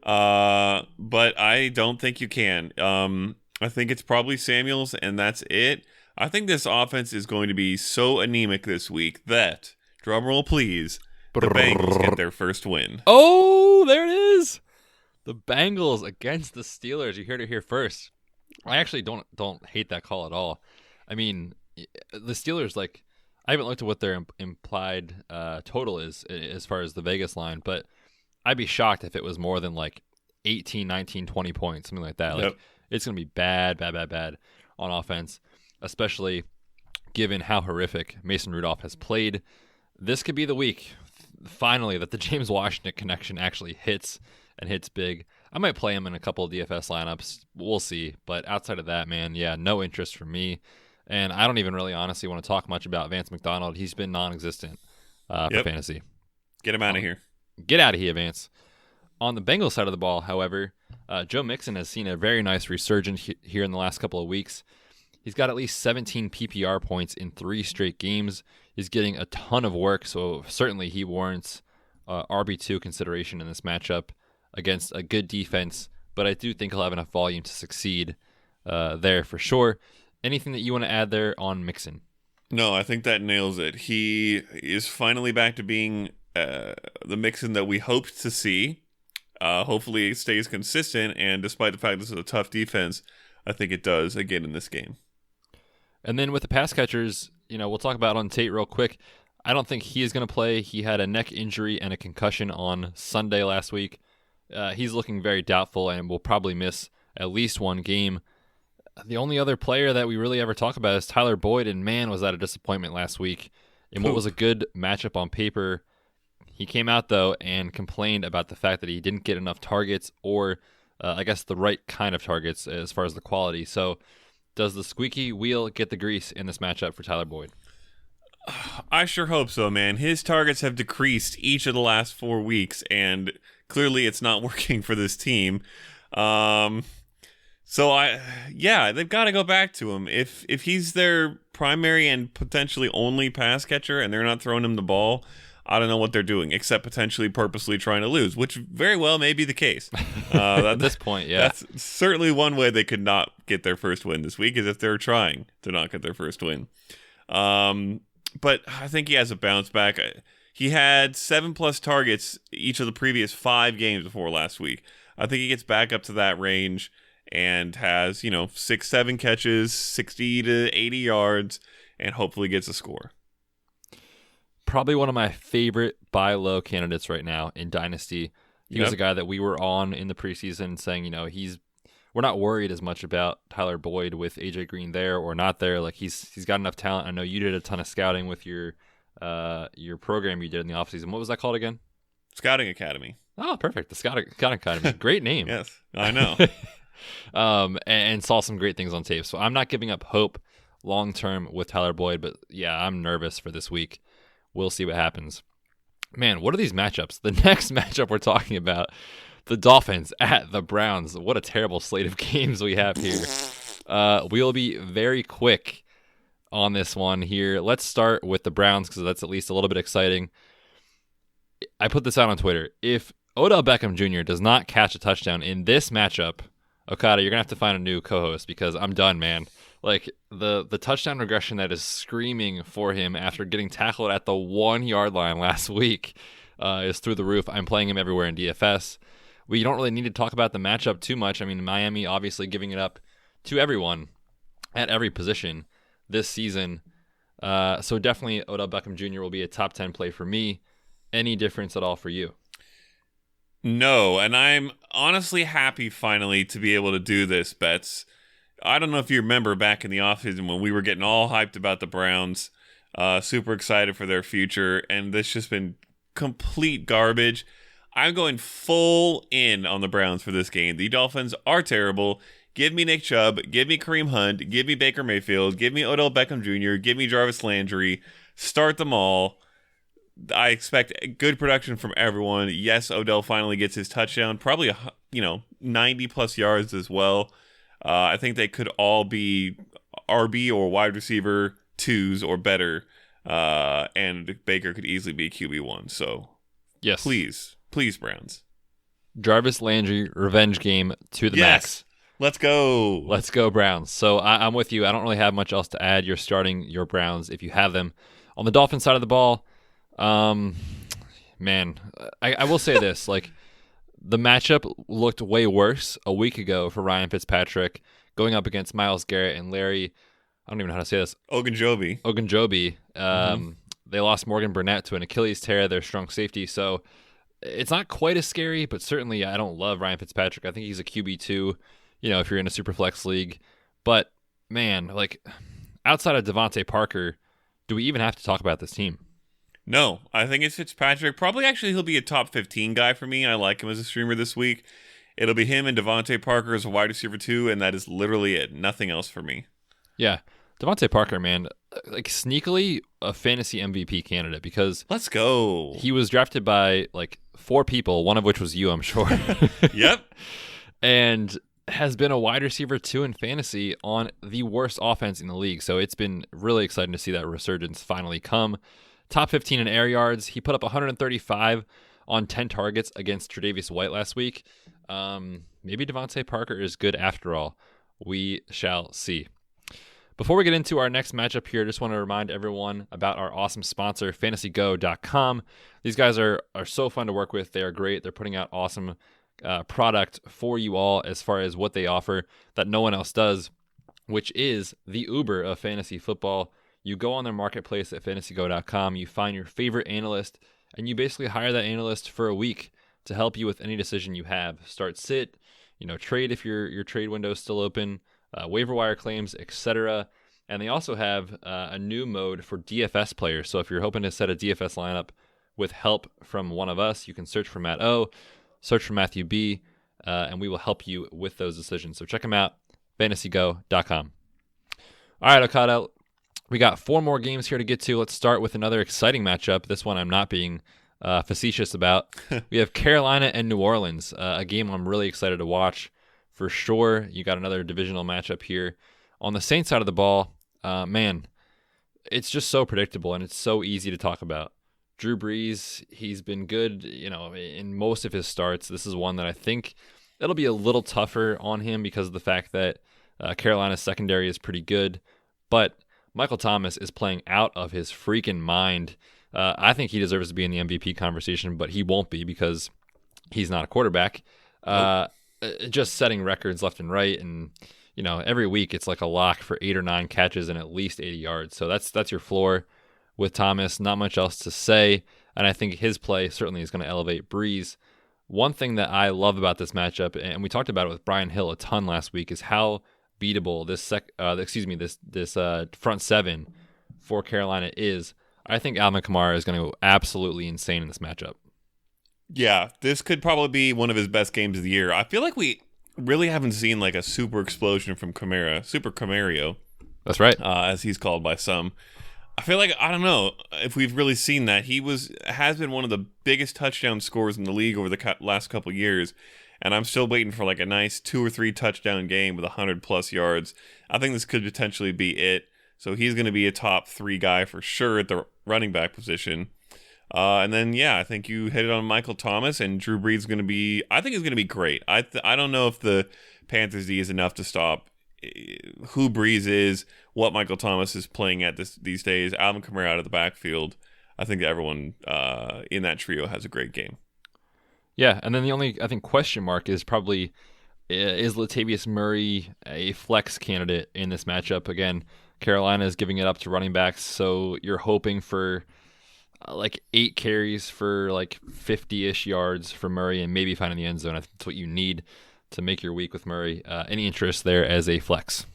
But I don't think you can. I think it's probably Samuels, and that's it. I think this offense is going to be so anemic this week that, drumroll please, the Bengals get their first win. Oh, there it is. The Bengals against the Steelers. You heard it here first. I actually don't hate that call at all. I mean, the Steelers, I haven't looked at what their implied total is as far as the Vegas line, but I'd be shocked if it was more than 18, 19, 20 points, something like that. Yep. It's going to be bad on offense, especially given how horrific Mason Rudolph has played. This could be the week, finally, that the James Washington connection actually hits and hits big. I might play him in a couple of DFS lineups. We'll see. But outside of that, man, yeah, no interest from me. And I don't even really honestly want to talk much about Vance McDonald. He's been non-existent for fantasy. Get him out of here. Get out of here, Vance. On the Bengals side of the ball, however, Joe Mixon has seen a very nice resurgence here in the last couple of weeks. He's got at least 17 PPR points in 3 straight games. He's getting a ton of work, so certainly he warrants RB2 consideration in this matchup against a good defense, but I do think he'll have enough volume to succeed there for sure. Anything that you want to add there on Mixon? No, I think that nails it. He is finally back to being the Mixon that we hoped to see. Hopefully it stays consistent, and despite the fact this is a tough defense, I think it does again in this game. And then with the pass catchers, we'll talk about on Tate real quick. I don't think he is going to play. He had a neck injury and a concussion on Sunday last week. He's looking very doubtful and will probably miss at least one game. The only other player that we really ever talk about is Tyler Boyd, and man, was that a disappointment last week. In what was a good matchup on paper, he came out, though, and complained about the fact that he didn't get enough targets or, I guess, the right kind of targets as far as the quality. So does the squeaky wheel get the grease in this matchup for Tyler Boyd? I sure hope so, man. His targets have decreased each of the last 4 weeks, and clearly it's not working for this team. They've got to go back to him. If he's their primary and potentially only pass catcher and they're not throwing him the ball, I don't know what they're doing, except potentially purposely trying to lose, which very well may be the case. At this point, yeah. That's certainly one way they could not get their first win this week, is if they're trying to not get their first win. But I think he has a bounce back. He had 7+ targets each of the previous 5 games before last week. I think he gets back up to that range and has, 6-7 catches, 60 to 80 yards, and hopefully gets a score. Probably one of my favorite buy low candidates right now in Dynasty. He was a guy that we were on in the preseason saying, we're not worried as much about Tyler Boyd with AJ Green there or not there. Like he's got enough talent. I know you did a ton of scouting with your program you did in the offseason. What was that called again? Scouting Academy. Oh, perfect. The Scouting Academy. Great name. Yes, I know. And saw some great things on tape. So I'm not giving up hope long-term with Tyler Boyd, but yeah, I'm nervous for this week. We'll see what happens. Man, what are these matchups? The next matchup we're talking about, the Dolphins at the Browns. What a terrible slate of games we have here. We'll be very quick on this one here. Let's start with the Browns because that's at least a little bit exciting. I put this out on Twitter. If Odell Beckham Jr. does not catch a touchdown in this matchup, Okada, you're going to have to find a new co-host because I'm done, man. Like, the touchdown regression that is screaming for him after getting tackled at the 1-yard line last week is through the roof. I'm playing him everywhere in DFS. We don't really need to talk about the matchup too much. I mean, Miami obviously giving it up to everyone at every position this season. So definitely Odell Beckham Jr. will be a top 10 play for me. Any difference at all for you? No, and I'm honestly happy finally to be able to do this, Betz. I don't know if you remember back in the offseason when we were getting all hyped about the Browns, super excited for their future, and this just been complete garbage. I'm going full in on the Browns for this game. The Dolphins are terrible. Give me Nick Chubb, give me Kareem Hunt, give me Baker Mayfield, give me Odell Beckham Jr., give me Jarvis Landry. Start them all. I expect good production from everyone. Yes, Odell finally gets his touchdown, probably 90+ yards as well. I think they could all be RB or wide receiver 2s or better, and Baker could easily be QB1. So, yes, please, Browns. Jarvis Landry revenge game to the max. Let's go. Let's go, Browns. So I'm with you. I don't really have much else to add. You're starting your Browns if you have them. On the Dolphins side of the ball, man, I will say this, like, the matchup looked way worse a week ago for Ryan Fitzpatrick going up against Myles Garrett and Larry. I don't even know how to say this. Ogunjobi. They lost Morgan Burnett to an Achilles tear, their strong safety. So it's not quite as scary, but certainly I don't love Ryan Fitzpatrick. I think he's a QB2, if you're in a super flex league. But man, like, outside of Devontae Parker, do we even have to talk about this team? No, I think it's Fitzpatrick. Probably actually he'll be a top 15 guy for me. I like him as a streamer this week. It'll be him and Devontae Parker as a wide receiver 2, and that is literally it. Nothing else for me. Yeah. Devontae Parker, man, like sneakily a fantasy MVP candidate because let's go. He was drafted by like 4 people, one of which was you, I'm sure. Yep. And has been a wide receiver 2 in fantasy on the worst offense in the league. So it's been really exciting to see that resurgence finally come. Top 15 in air yards. He put up 135 on 10 targets against Tre'Davious White last week. Maybe Devontae Parker is good after all. We shall see. Before we get into our next matchup here, I just want to remind everyone about our awesome sponsor, fantasygo.com. These guys are so fun to work with. They are great. They're putting out awesome product for you all as far as what they offer that no one else does, which is the Uber of fantasy football. You go on their marketplace at fantasygo.com, you find your favorite analyst, and you basically hire that analyst for a week to help you with any decision you have. Start, sit, trade if your trade window is still open, waiver wire claims, etc. And they also have a new mode for DFS players. So if you're hoping to set a DFS lineup with help from one of us, you can search for Matt O, search for Matthew B, and we will help you with those decisions. So check them out, fantasygo.com. All right, Okada, we got 4 more games here to get to. Let's start with another exciting matchup. This one I'm not being facetious about. We have Carolina and New Orleans, a game I'm really excited to watch for sure. You got another divisional matchup here. On the Saints side of the ball, man, it's just so predictable and it's so easy to talk about. Drew Brees, he's been good, in most of his starts. This is one that I think it'll be a little tougher on him because of the fact that Carolina's secondary is pretty good. But Michael Thomas is playing out of his freaking mind. I think he deserves to be in the MVP conversation, but he won't be because he's not a quarterback. Nope. Just setting records left and right, and every week it's like a lock for 8 or 9 catches and at least 80 yards. So that's your floor with Thomas. Not much else to say, and I think his play certainly is going to elevate Brees. One thing that I love about this matchup, and we talked about it with Brian Hill a ton last week, is how beatable this front 7 for Carolina is. I think Alvin Kamara is going to go absolutely insane in this matchup. Yeah, this could probably be one of his best games of the year. I feel like we really haven't seen like a super explosion from Kamara, Super Camario. That's right, as he's called by some. I feel like, I don't know if we've really seen that. He has been one of the biggest touchdown scorers in the league over the last couple years. And I'm still waiting for like a nice 2 or 3 touchdown game with 100+ yards. I think this could potentially be it. So he's going to be a top 3 guy for sure at the running back position. And then, I think you hit it on Michael Thomas, and Drew Brees is going to be, I think it's going to be great. I don't know if the Panthers D is enough to stop who Brees is, what Michael Thomas is playing at these days. Alvin Kamara out of the backfield. I think everyone in that trio has a great game. Yeah, and then the only, I think, question mark is probably, is Latavius Murray a flex candidate in this matchup? Again, Carolina is giving it up to running backs, so you're hoping for like 8 carries for like 50-ish yards for Murray and maybe finding the end zone. I think that's what you need to make your week with Murray. Any interest there as a flex?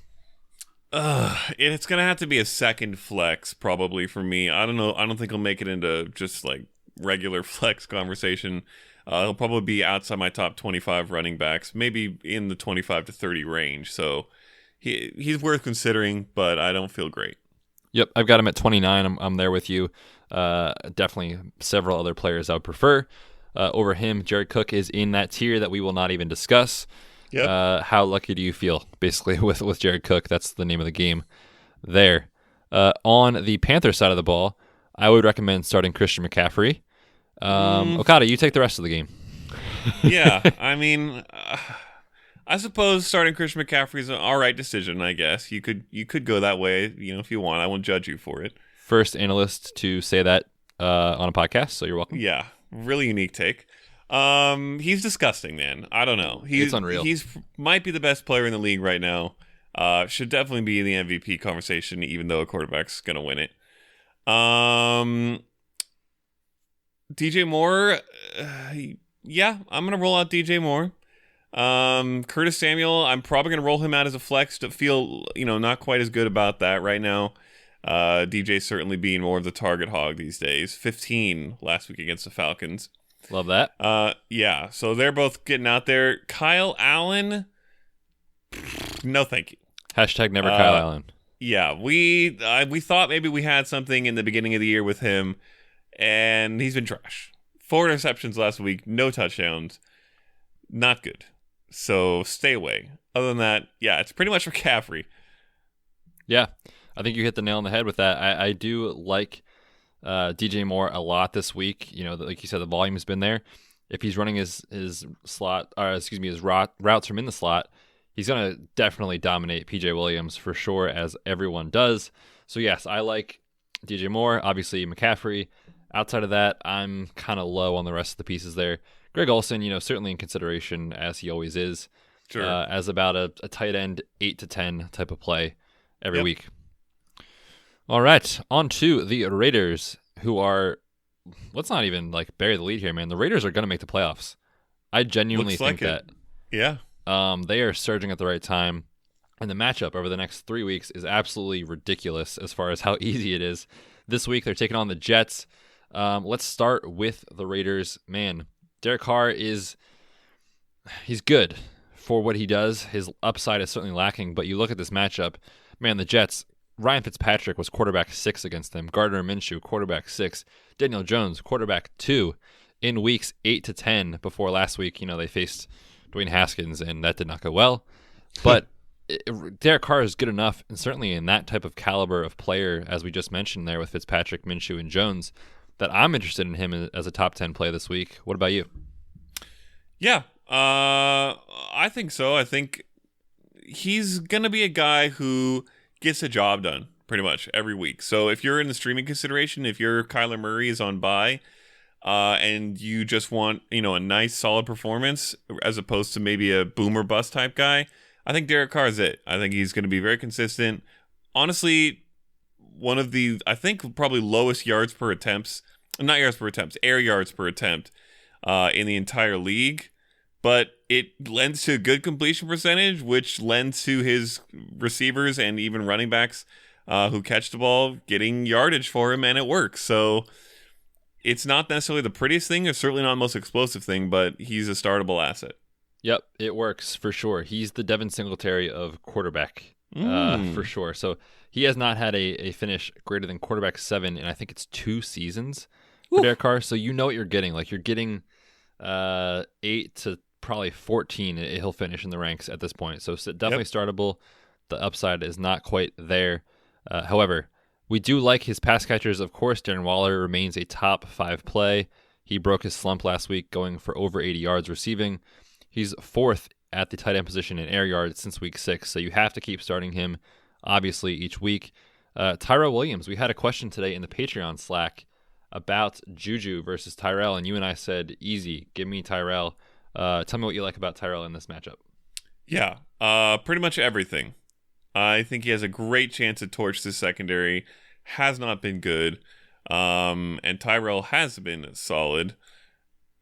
It's going to have to be a second flex probably for me. I don't know. I don't think he'll make it into just like regular flex conversation. He'll probably be outside my top 25 running backs, maybe in the 25 to 30 range. So he's worth considering, but I don't feel great. Yep, I've got him at 29. I'm there with you. Definitely several other players I would prefer over him. Jared Cook is in that tier that we will not even discuss. Yep. How lucky do you feel, basically, with Jared Cook? That's the name of the game there. On the Panther side of the ball, I would recommend starting Christian McCaffrey. Okada, you take the rest of the game. Yeah, I mean, I suppose starting Christian McCaffrey is an all right decision. I guess you could go that way, if you want. I won't judge you for it. First analyst to say that on a podcast, so you're welcome. Yeah, really unique take. He's disgusting, man. I don't know. It's unreal. He's might be the best player in the league right now. Should definitely be in the MVP conversation, even though a quarterback's gonna win it. DJ Moore, I'm gonna roll out DJ Moore. Curtis Samuel, I'm probably going to roll him out as a flex to feel, not quite as good about that right now. DJ certainly being more of the target hog these days. 15 last week against the Falcons. Love that. Yeah, so they're both getting out there. Kyle Allen, no thank you. Hashtag never Kyle Allen. Yeah, we thought maybe we had something in the beginning of the year with him, and he's been trash. 4 interceptions last week, no touchdowns. Not good. So stay away. Other than that, yeah, it's pretty much McCaffrey. Yeah, I think you hit the nail on the head with that. I do like DJ Moore a lot this week. Like you said, the volume has been there. If he's running his slot, his routes from in the slot, he's going to definitely dominate PJ Williams for sure, as everyone does. So yes, I like DJ Moore. Obviously McCaffrey. Outside of that, I'm kind of low on the rest of the pieces there. Greg Olsen, certainly in consideration, as he always is. Sure. As about a tight end 8 to 10 type of play every week. All right, on to the Raiders, who are, let's not even bury the lead here, man. The Raiders are going to make the playoffs. I genuinely think that. Yeah. They are surging at the right time, and the matchup over the next 3 weeks is absolutely ridiculous as far as how easy it is. This week, they're taking on the Jets. Let's start with the Raiders. Man, Derek Carr he's good for what he does. His upside is certainly lacking, but you look at this matchup, man, the Jets, Ryan Fitzpatrick was quarterback 6 against them. Gardner Minshew, quarterback 6. Daniel Jones, quarterback 2 in weeks 8 to 10 before last week. They faced Dwayne Haskins, and that did not go well. But Derek Carr is good enough, and certainly in that type of caliber of player, as we just mentioned there with Fitzpatrick, Minshew, and Jones, that I'm interested in him as a top 10 play this week. What about you? Yeah, I think so. I think he's going to be a guy who gets the job done pretty much every week. So if you're in the streaming consideration, if your Kyler Murray is on bye, and you just want, a nice solid performance as opposed to maybe a boomer bust type guy, I think Derek Carr is it. I think he's going to be very consistent. Honestly, one of the, I think, probably lowest air yards per attempt in the entire league. But it lends to a good completion percentage, which lends to his receivers and even running backs who catch the ball getting yardage for him, and it works. So it's not necessarily the prettiest thing, or certainly not the most explosive thing, but he's a startable asset. Yep, it works for sure. He's the Devin Singletary of quarterback, for sure. So he has not had a finish greater than quarterback 7 in, I think it's 2 seasons for Derek Carr. So you know what you're getting. You're getting 8 to probably 14 he'll finish in the ranks at this point. So definitely startable. The upside is not quite there. However, we do like his pass catchers. Of course, Darren Waller remains a top 5 play. He broke his slump last week, going for over 80 yards receiving. He's 4th at the tight end position in air yards since week 6, so you have to keep starting him, obviously, each week. Tyrell Williams, we had a question today in the Patreon Slack about Juju versus Tyrell, and you and I said, easy, give me Tyrell. Tell me what you like about Tyrell in this matchup. Yeah, pretty much everything. I think he has a great chance to torch this secondary. Has not been good. And Tyrell has been solid.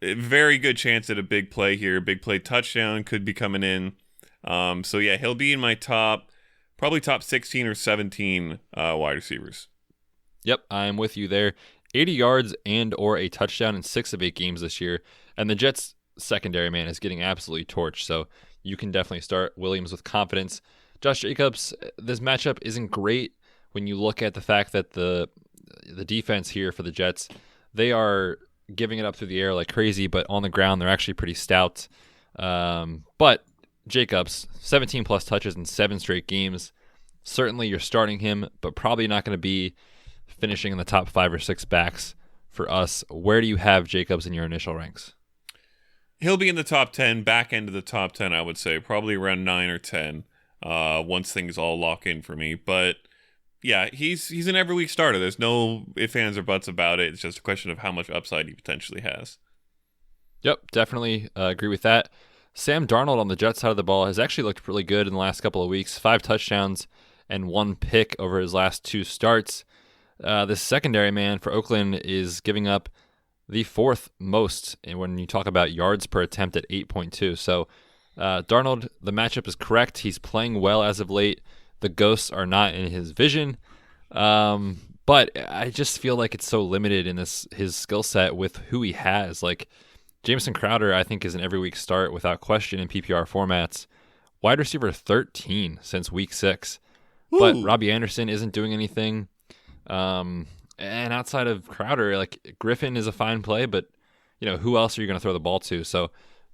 A very good chance at a big play here. Big play touchdown could be coming in. So yeah, he'll be in my probably top 16 or 17 wide receivers. Yep, I'm with you there. 80 yards and or a touchdown in 6 of 8 games this year. And the Jets secondary, man, is getting absolutely torched. So you can definitely start Williams with confidence. Josh Jacobs, this matchup isn't great when you look at the fact that the defense here for the Jets, they are giving it up through the air like crazy, but on the ground they're actually pretty stout. But Jacobs, 17 plus touches in 7 straight games. Certainly you're starting him, but probably not going to be finishing in the top 5 or 6 backs for us. Where do you have Jacobs in your initial ranks? He'll be in the top 10, back end of the top 10, I would say. Probably around 9 or 10 once things all lock in for me. But yeah, he's an every week starter. There's no ifs, ands, or buts about it. It's just a question of how much upside he potentially has. Yep, definitely agree with that. Sam Darnold on the Jets side of the ball has actually looked really good in the last couple of weeks. 5 touchdowns and 1 pick over his last 2 starts. This secondary, man, for Oakland is giving up the 4th most when you talk about yards per attempt at 8.2. So Darnold, the matchup is correct. He's playing well as of late. The ghosts are not in his vision. But I just feel like it's so limited in his skill set with who he has. Like Jamison Crowder, I think, is an every week start without question in PPR formats. Wide receiver 13 since week 6. Ooh. But Robbie Anderson isn't doing anything. And outside of Crowder, like Griffin is a fine play, but who else are you going to throw the ball to? So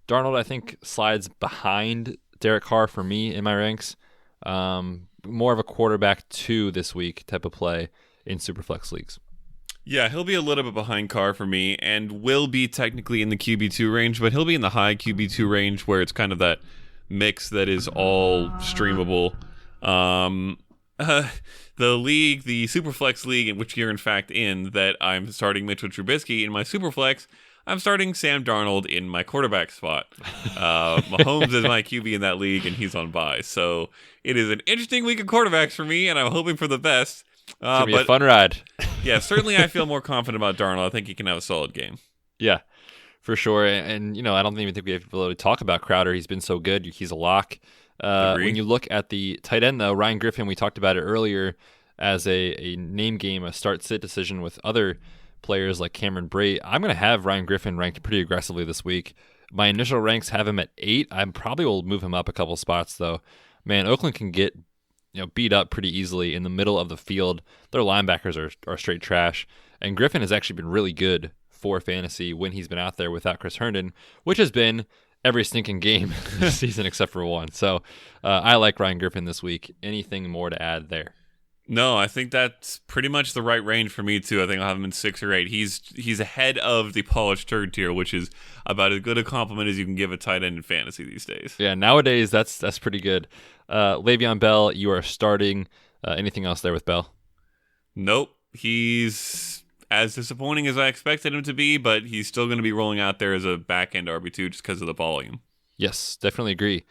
Darnold, I think, slides behind Derek Carr for me in my ranks. More of a quarterback 2 this week type of play in Superflex leagues. Yeah, he'll be a little bit behind Carr for me and will be technically in the QB2 range, but he'll be in the high QB2 range where it's kind of that mix that is all streamable. The league, the Superflex league, in which you're in fact in, that I'm starting Mitchell Trubisky in my Superflex, I'm starting Sam Darnold in my quarterback spot. Mahomes is my QB in that league, and he's on bye. So it is an interesting week of quarterbacks for me, and I'm hoping for the best. It's going to be a fun ride. Yeah, certainly I feel more confident about Darnold. I think he can have a solid game. Yeah, for sure. And I don't even think we have to really talk about Crowder. He's been so good. He's a lock. When you look at the tight end, though, Ryan Griffin, we talked about it earlier as a name game, a start-sit decision with other players like Cameron Brate. I'm going to have Ryan Griffin ranked pretty aggressively this week. My initial ranks have him at 8. I probably will move him up a couple spots, though. Man, Oakland can get beat up pretty easily in the middle of the field. Their linebackers are straight trash. And Griffin has actually been really good for fantasy when he's been out there without Chris Herndon, which has been every stinking game this season except for one. So I like Ryan Griffin this week. Anything more to add there? No, I think that's pretty much the right range for me too. I think I'll have him in 6 or 8. He's ahead of the polished third tier, which is about as good a compliment as you can give a tight end in fantasy these days. Yeah, nowadays that's pretty good. Le'Veon Bell, you are starting. Anything else there with Bell? Nope. He's as disappointing as I expected him to be, but he's still going to be rolling out there as a back-end RB2 just because of the volume. Yes, definitely agree.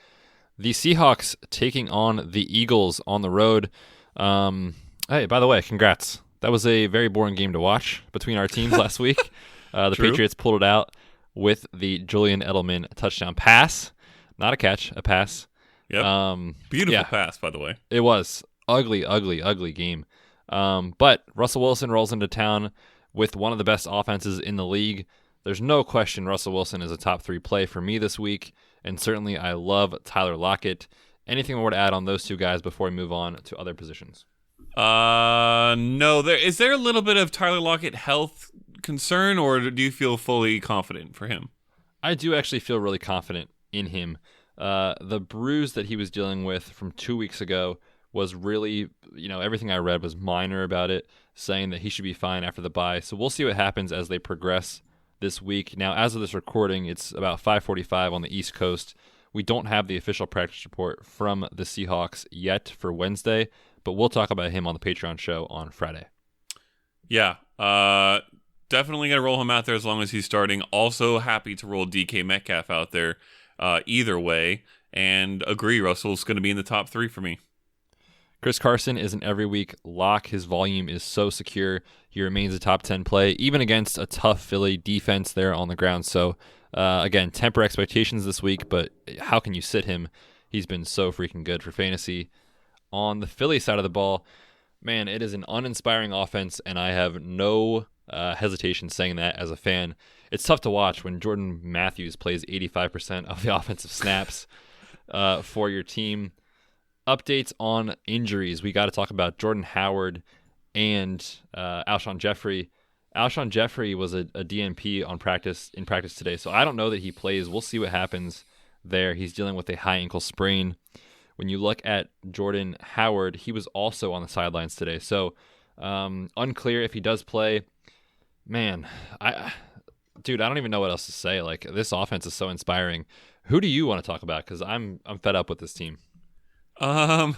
The Seahawks taking on the Eagles on the road. Hey, by the way, congrats. That was a very boring game to watch between our teams last week. The True. Patriots pulled it out with the Julian Edelman touchdown pass. Not a catch, a pass. Yep. Beautiful pass, by the way. It was. Ugly, ugly, ugly game. But Russell Wilson rolls into town with one of the best offenses in the league. There's no question Russell Wilson is a top 3 play for me this week, and certainly I love Tyler Lockett. Anything more to add on those two guys before we move on to other positions? No. Is there a little bit of Tyler Lockett health concern, or do you feel fully confident for him? I do actually feel really confident in him. The bruise that he was dealing with from 2 weeks ago was really, everything I read was minor about it, saying that he should be fine after the bye. So we'll see what happens as they progress this week. Now, as of this recording, it's about 5:45 on the East Coast. We don't have the official practice report from the Seahawks yet for Wednesday, but we'll talk about him on the Patreon show on Friday. Yeah, definitely going to roll him out there as long as he's starting. Also happy to roll DK Metcalf out there either way, and agree Russell's going to be in the top 3 for me. Chris Carson is an every week lock. His volume is so secure. He remains a top 10 play, even against a tough Philly defense there on the ground. So, again, temper expectations this week, but how can you sit him? He's been so freaking good for fantasy. On the Philly side of the ball, man, it is an uninspiring offense, and I have no hesitation saying that as a fan. It's tough to watch when Jordan Matthews plays 85% of the offensive snaps for your team. Updates on injuries. We got to talk about Jordan Howard and Alshon Jeffrey. Alshon Jeffrey was a DNP in practice today, so I don't know that he plays. We'll see what happens there. He's dealing with a high ankle sprain. When you look at Jordan Howard, he was also on the sidelines today, so unclear if he does play. Man, I don't even know what else to say. Like, this offense is so inspiring. Who do you want to talk about? Because I'm fed up with this team. I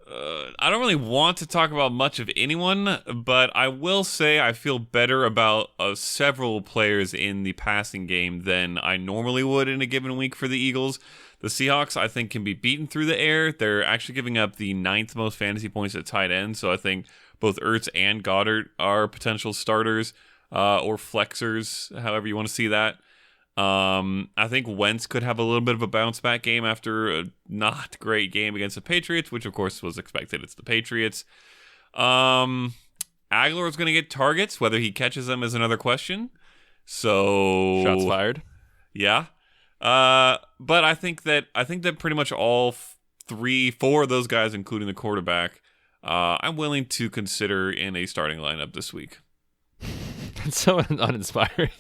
don't really want to talk about much of anyone, but I will say I feel better about several players in the passing game than I normally would in a given week for the Eagles. The Seahawks, I think, can be beaten through the air. They're actually giving up the 9th most fantasy points at tight end, so I think both Ertz and Goddard are potential starters or flexers, however you want to see that. I think Wentz could have a little bit of a bounce back game after a not great game against the Patriots, which of course was expected. It's the Patriots. Aguilar is going to get targets. Whether he catches them is another question. So Shots fired. Yeah. But I think that pretty much all 4 of those guys, including the quarterback, I'm willing to consider in a starting lineup this week. That's so uninspiring.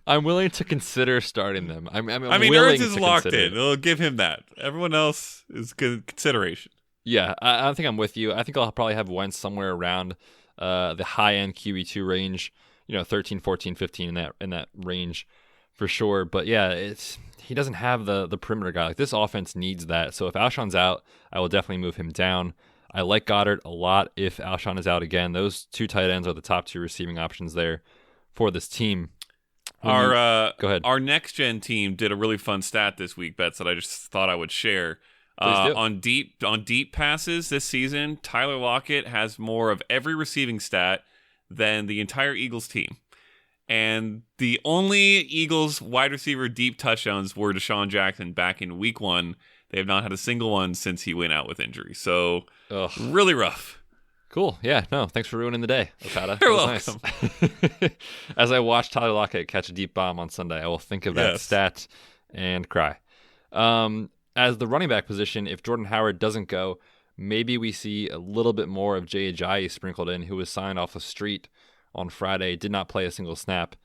I'm willing to consider starting them. I mean, Ertz is locked in. It'll give him that. Everyone else is good consideration. Yeah, I think I'm with you. I think I'll probably have Wentz somewhere around the high-end QB2 range, 13, 14, 15 in that range for sure. But yeah, he doesn't have the perimeter guy. Like, this offense needs that. So if Alshon's out, I will definitely move him down. I like Goddard a lot if Alshon is out again. Those 2 tight ends are the top 2 receiving options there for this team. Go ahead. Our next gen team did a really fun stat this week, Betz, that I just thought I would share. On deep passes this season, Tyler Lockett has more of every receiving stat than the entire Eagles team. And the only Eagles wide receiver deep touchdowns were Deshaun Jackson back in week 1. They have not had a single one since he went out with injury. So, really rough. Cool. Yeah, no, thanks for ruining the day, Okada. You're welcome. Nice. As I watch Tyler Lockett catch a deep bomb on Sunday, I will think of that stat and cry. As the running back position, if Jordan Howard doesn't go, maybe we see a little bit more of Jay Ajayi sprinkled in, who was signed off the street on Friday, did not play a single snap.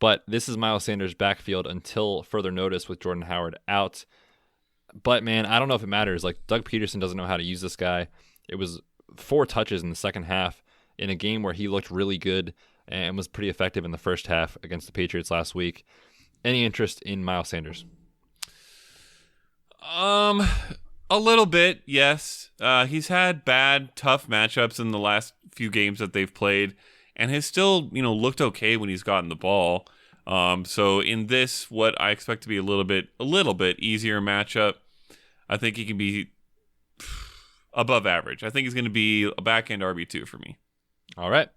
But this is Miles Sanders' backfield until further notice with Jordan Howard out. But, man, I don't know if it matters. Like, Doug Peterson doesn't know how to use this guy. It was 4 touches in the second half in a game where he looked really good and was pretty effective in the first half against the Patriots last week. Any interest in Miles Sanders? A little bit, yes. He's had bad, tough matchups in the last few games that they've played, and has still, looked okay when he's gotten the ball. So in this, what I expect to be a little bit easier matchup, I think he can be above average. I think he's going to be a back-end RB2 for me. All right.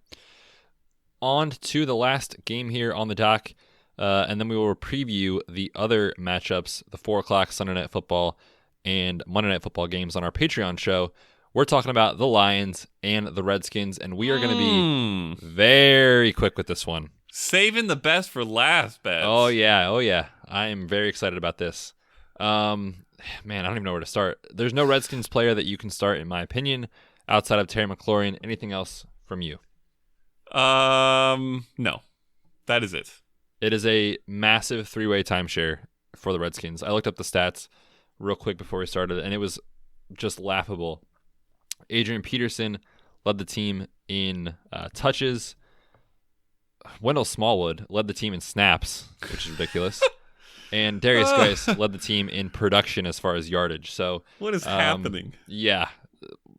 On to the last game here on the dock, and then we will preview the other matchups, the 4 o'clock Sunday Night Football and Monday Night Football games on our Patreon show. We're talking about the Lions and the Redskins, and we are going to be very quick with this one. Saving the best for last, Betz. Oh, yeah. I am very excited about this. Man, I don't even know where to start. There's no Redskins player that you can start, in my opinion, outside of Terry McLaurin. Anything else from you? No. That is it. It is a massive 3-way timeshare for the Redskins. I looked up the stats real quick before we started, and it was just laughable. Adrian Peterson led the team in touches. Wendell Smallwood led the team in snaps, which is ridiculous. And Darius Geis led the team in production as far as yardage. So what is happening? Yeah.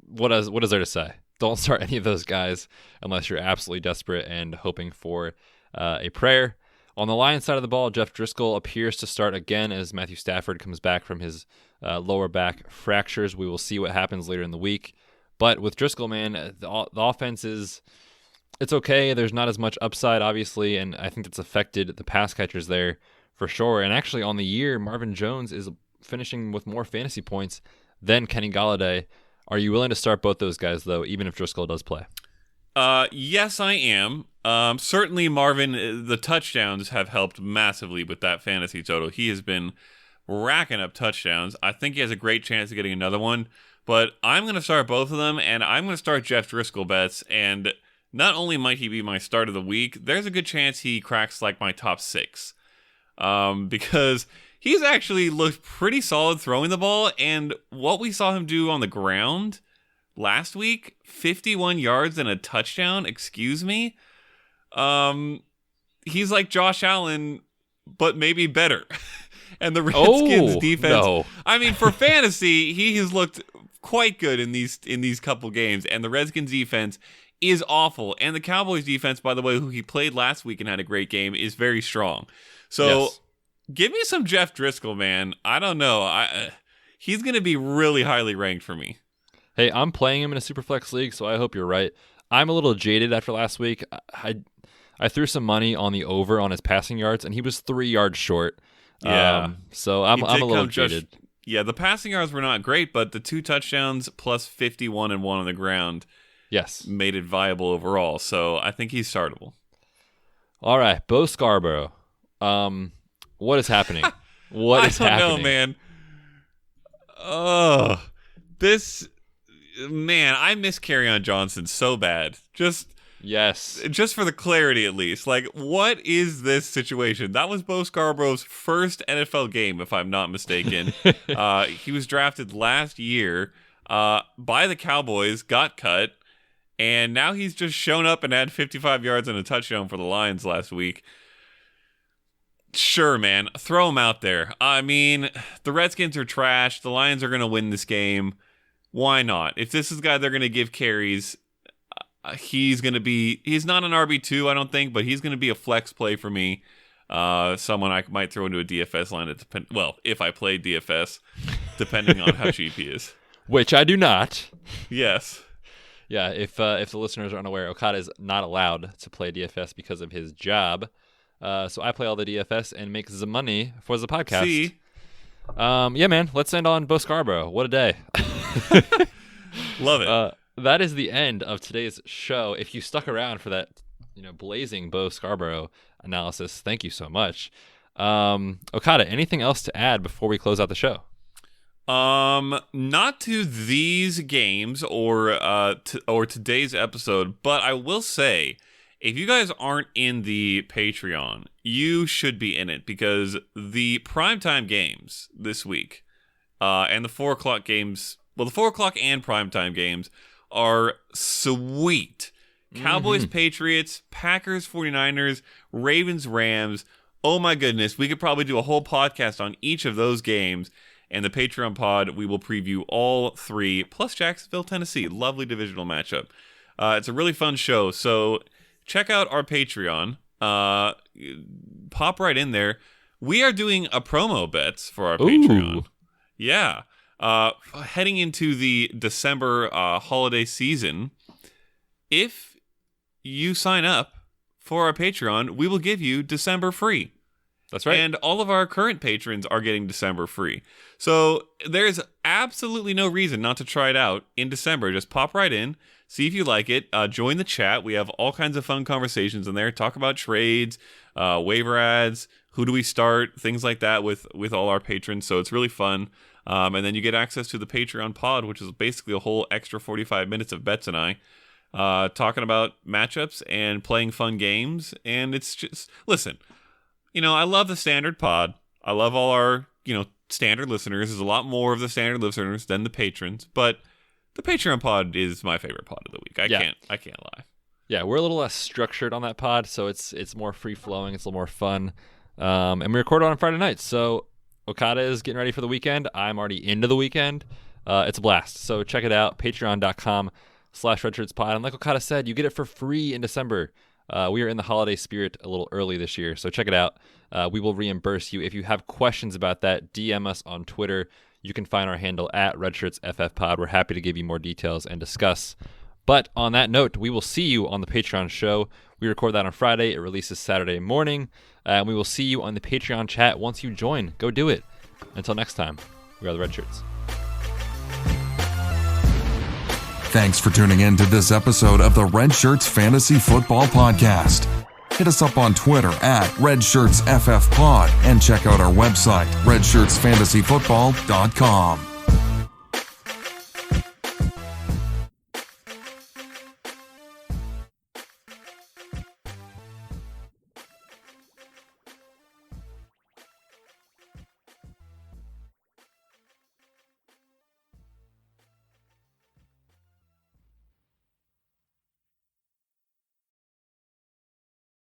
What is there to say? Don't start any of those guys unless you're absolutely desperate and hoping for a prayer. On the Lions side of the ball, Jeff Driscoll appears to start again as Matthew Stafford comes back from his lower back fractures. We will see what happens later in the week. But with Driscoll, man, the offense it's okay. There's not as much upside, obviously, and I think it's affected the pass catchers there for sure. And actually, on the year, Marvin Jones is finishing with more fantasy points than Kenny Golladay. Are you willing to start both those guys, though, even if Driscoll does play? Yes, I am. Certainly, Marvin, the touchdowns have helped massively with that fantasy total. He has been racking up touchdowns. I think he has a great chance of getting another one. But I'm going to start both of them, and I'm going to start Jeff Driscoll, Betz. And not only might he be my start of the week, there's a good chance he cracks like my top 6. Because he's actually looked pretty solid throwing the ball, and what we saw him do on the ground last week, 51 yards and a touchdown, excuse me. He's like Josh Allen, but maybe better. And the Redskins defense, no. I mean, for fantasy, he has looked quite good in these couple games, and the Redskins defense is awful. And the Cowboys defense, by the way, who he played last week and had a great game, is very strong. So give me some Jeff Driscoll, man. I don't know. He's going to be really highly ranked for me. Hey, I'm playing him in a Superflex league, so I hope you're right. I'm a little jaded after last week. I threw some money on the over on his passing yards, and he was 3 yards short. Yeah. So I'm a little jaded. Yeah, the passing yards were not great, but the 2 touchdowns plus 51 and 1 on the ground made it viable overall. So I think he's startable. All right, Bo Scarborough. What is happening? What is happening? I don't know, man. Oh, I miss Kerryon Johnson so bad. Just for the clarity, at least. Like, what is this situation? That was Bo Scarborough's first NFL game, if I'm not mistaken. He was drafted last year by the Cowboys, got cut, and now he's just shown up and had 55 yards and a touchdown for the Lions last week. Sure, man. Throw him out there. I mean, the Redskins are trash. The Lions are going to win this game. Why not? If this is the guy they're going to give carries, he's not an RB2, I don't think, but he's going to be a flex play for me. Someone I might throw into a DFS line. If I play DFS, depending on how cheap he is. Which I do not. Yes. Yeah, if the listeners are unaware, Okada is not allowed to play DFS because of his job. So I play all the DFS and make the money for the podcast. See? Yeah, man. Let's end on Bo Scarborough. What a day. Love it. That is the end of today's show. If you stuck around for that, blazing Bo Scarborough analysis, thank you so much. Okada, anything else to add before we close out the show? Not to these games or today's episode, but I will say, if you guys aren't in the Patreon, you should be in it, because the primetime games this week, and the 4 o'clock games, the 4 o'clock and primetime games are sweet. Cowboys, Patriots, Packers, 49ers, Ravens, Rams. Oh my goodness, we could probably do a whole podcast on each of those games. And the Patreon pod, we will preview all 3, plus Jacksonville, Tennessee. Lovely divisional matchup. It's a really fun show. So check out our Patreon. Pop right in there. We are doing a promo bets for our Patreon. Yeah. Heading into the December holiday season, if you sign up for our Patreon, we will give you December free. That's right. And all of our current patrons are getting December free. So there's absolutely no reason not to try it out in December. Just pop right in, see if you like it. Join the chat. We have all kinds of fun conversations in there. Talk about trades, waiver ads, who do we start, things like that with all our patrons. So it's really fun. And then you get access to the Patreon pod, which is basically a whole extra 45 minutes of Betz and I talking about matchups and playing fun games. And it's just, listen, I love the standard pod. I love all our, standard listeners. There's a lot more of the standard listeners than the patrons, but the Patreon pod is my favorite pod of the week. I can't lie. Yeah, we're a little less structured on that pod, so it's more free flowing. It's a little more fun. And we record on Friday nights, so Okada is getting ready for the weekend. I'm already into the weekend. It's a blast. So check it out. Patreon.com/RedshirtsPod. And like Okada said, you get it for free in December. We are in the holiday spirit a little early this year, so check it out. We will reimburse you. If you have questions about that, DM us on Twitter. You can find our handle at RedshirtsFFPod. We're happy to give you more details and discuss. But on that note, we will see you on the Patreon show. We record that on Friday. It releases Saturday morning. And we will see you on the Patreon chat once you join. Go do it. Until next time, we are the Redshirts. Thanks for tuning in to this episode of the Redshirts Fantasy Football Podcast. Hit us up on Twitter at RedshirtsFFPod and check out our website, redshirtsfantasyfootball.com.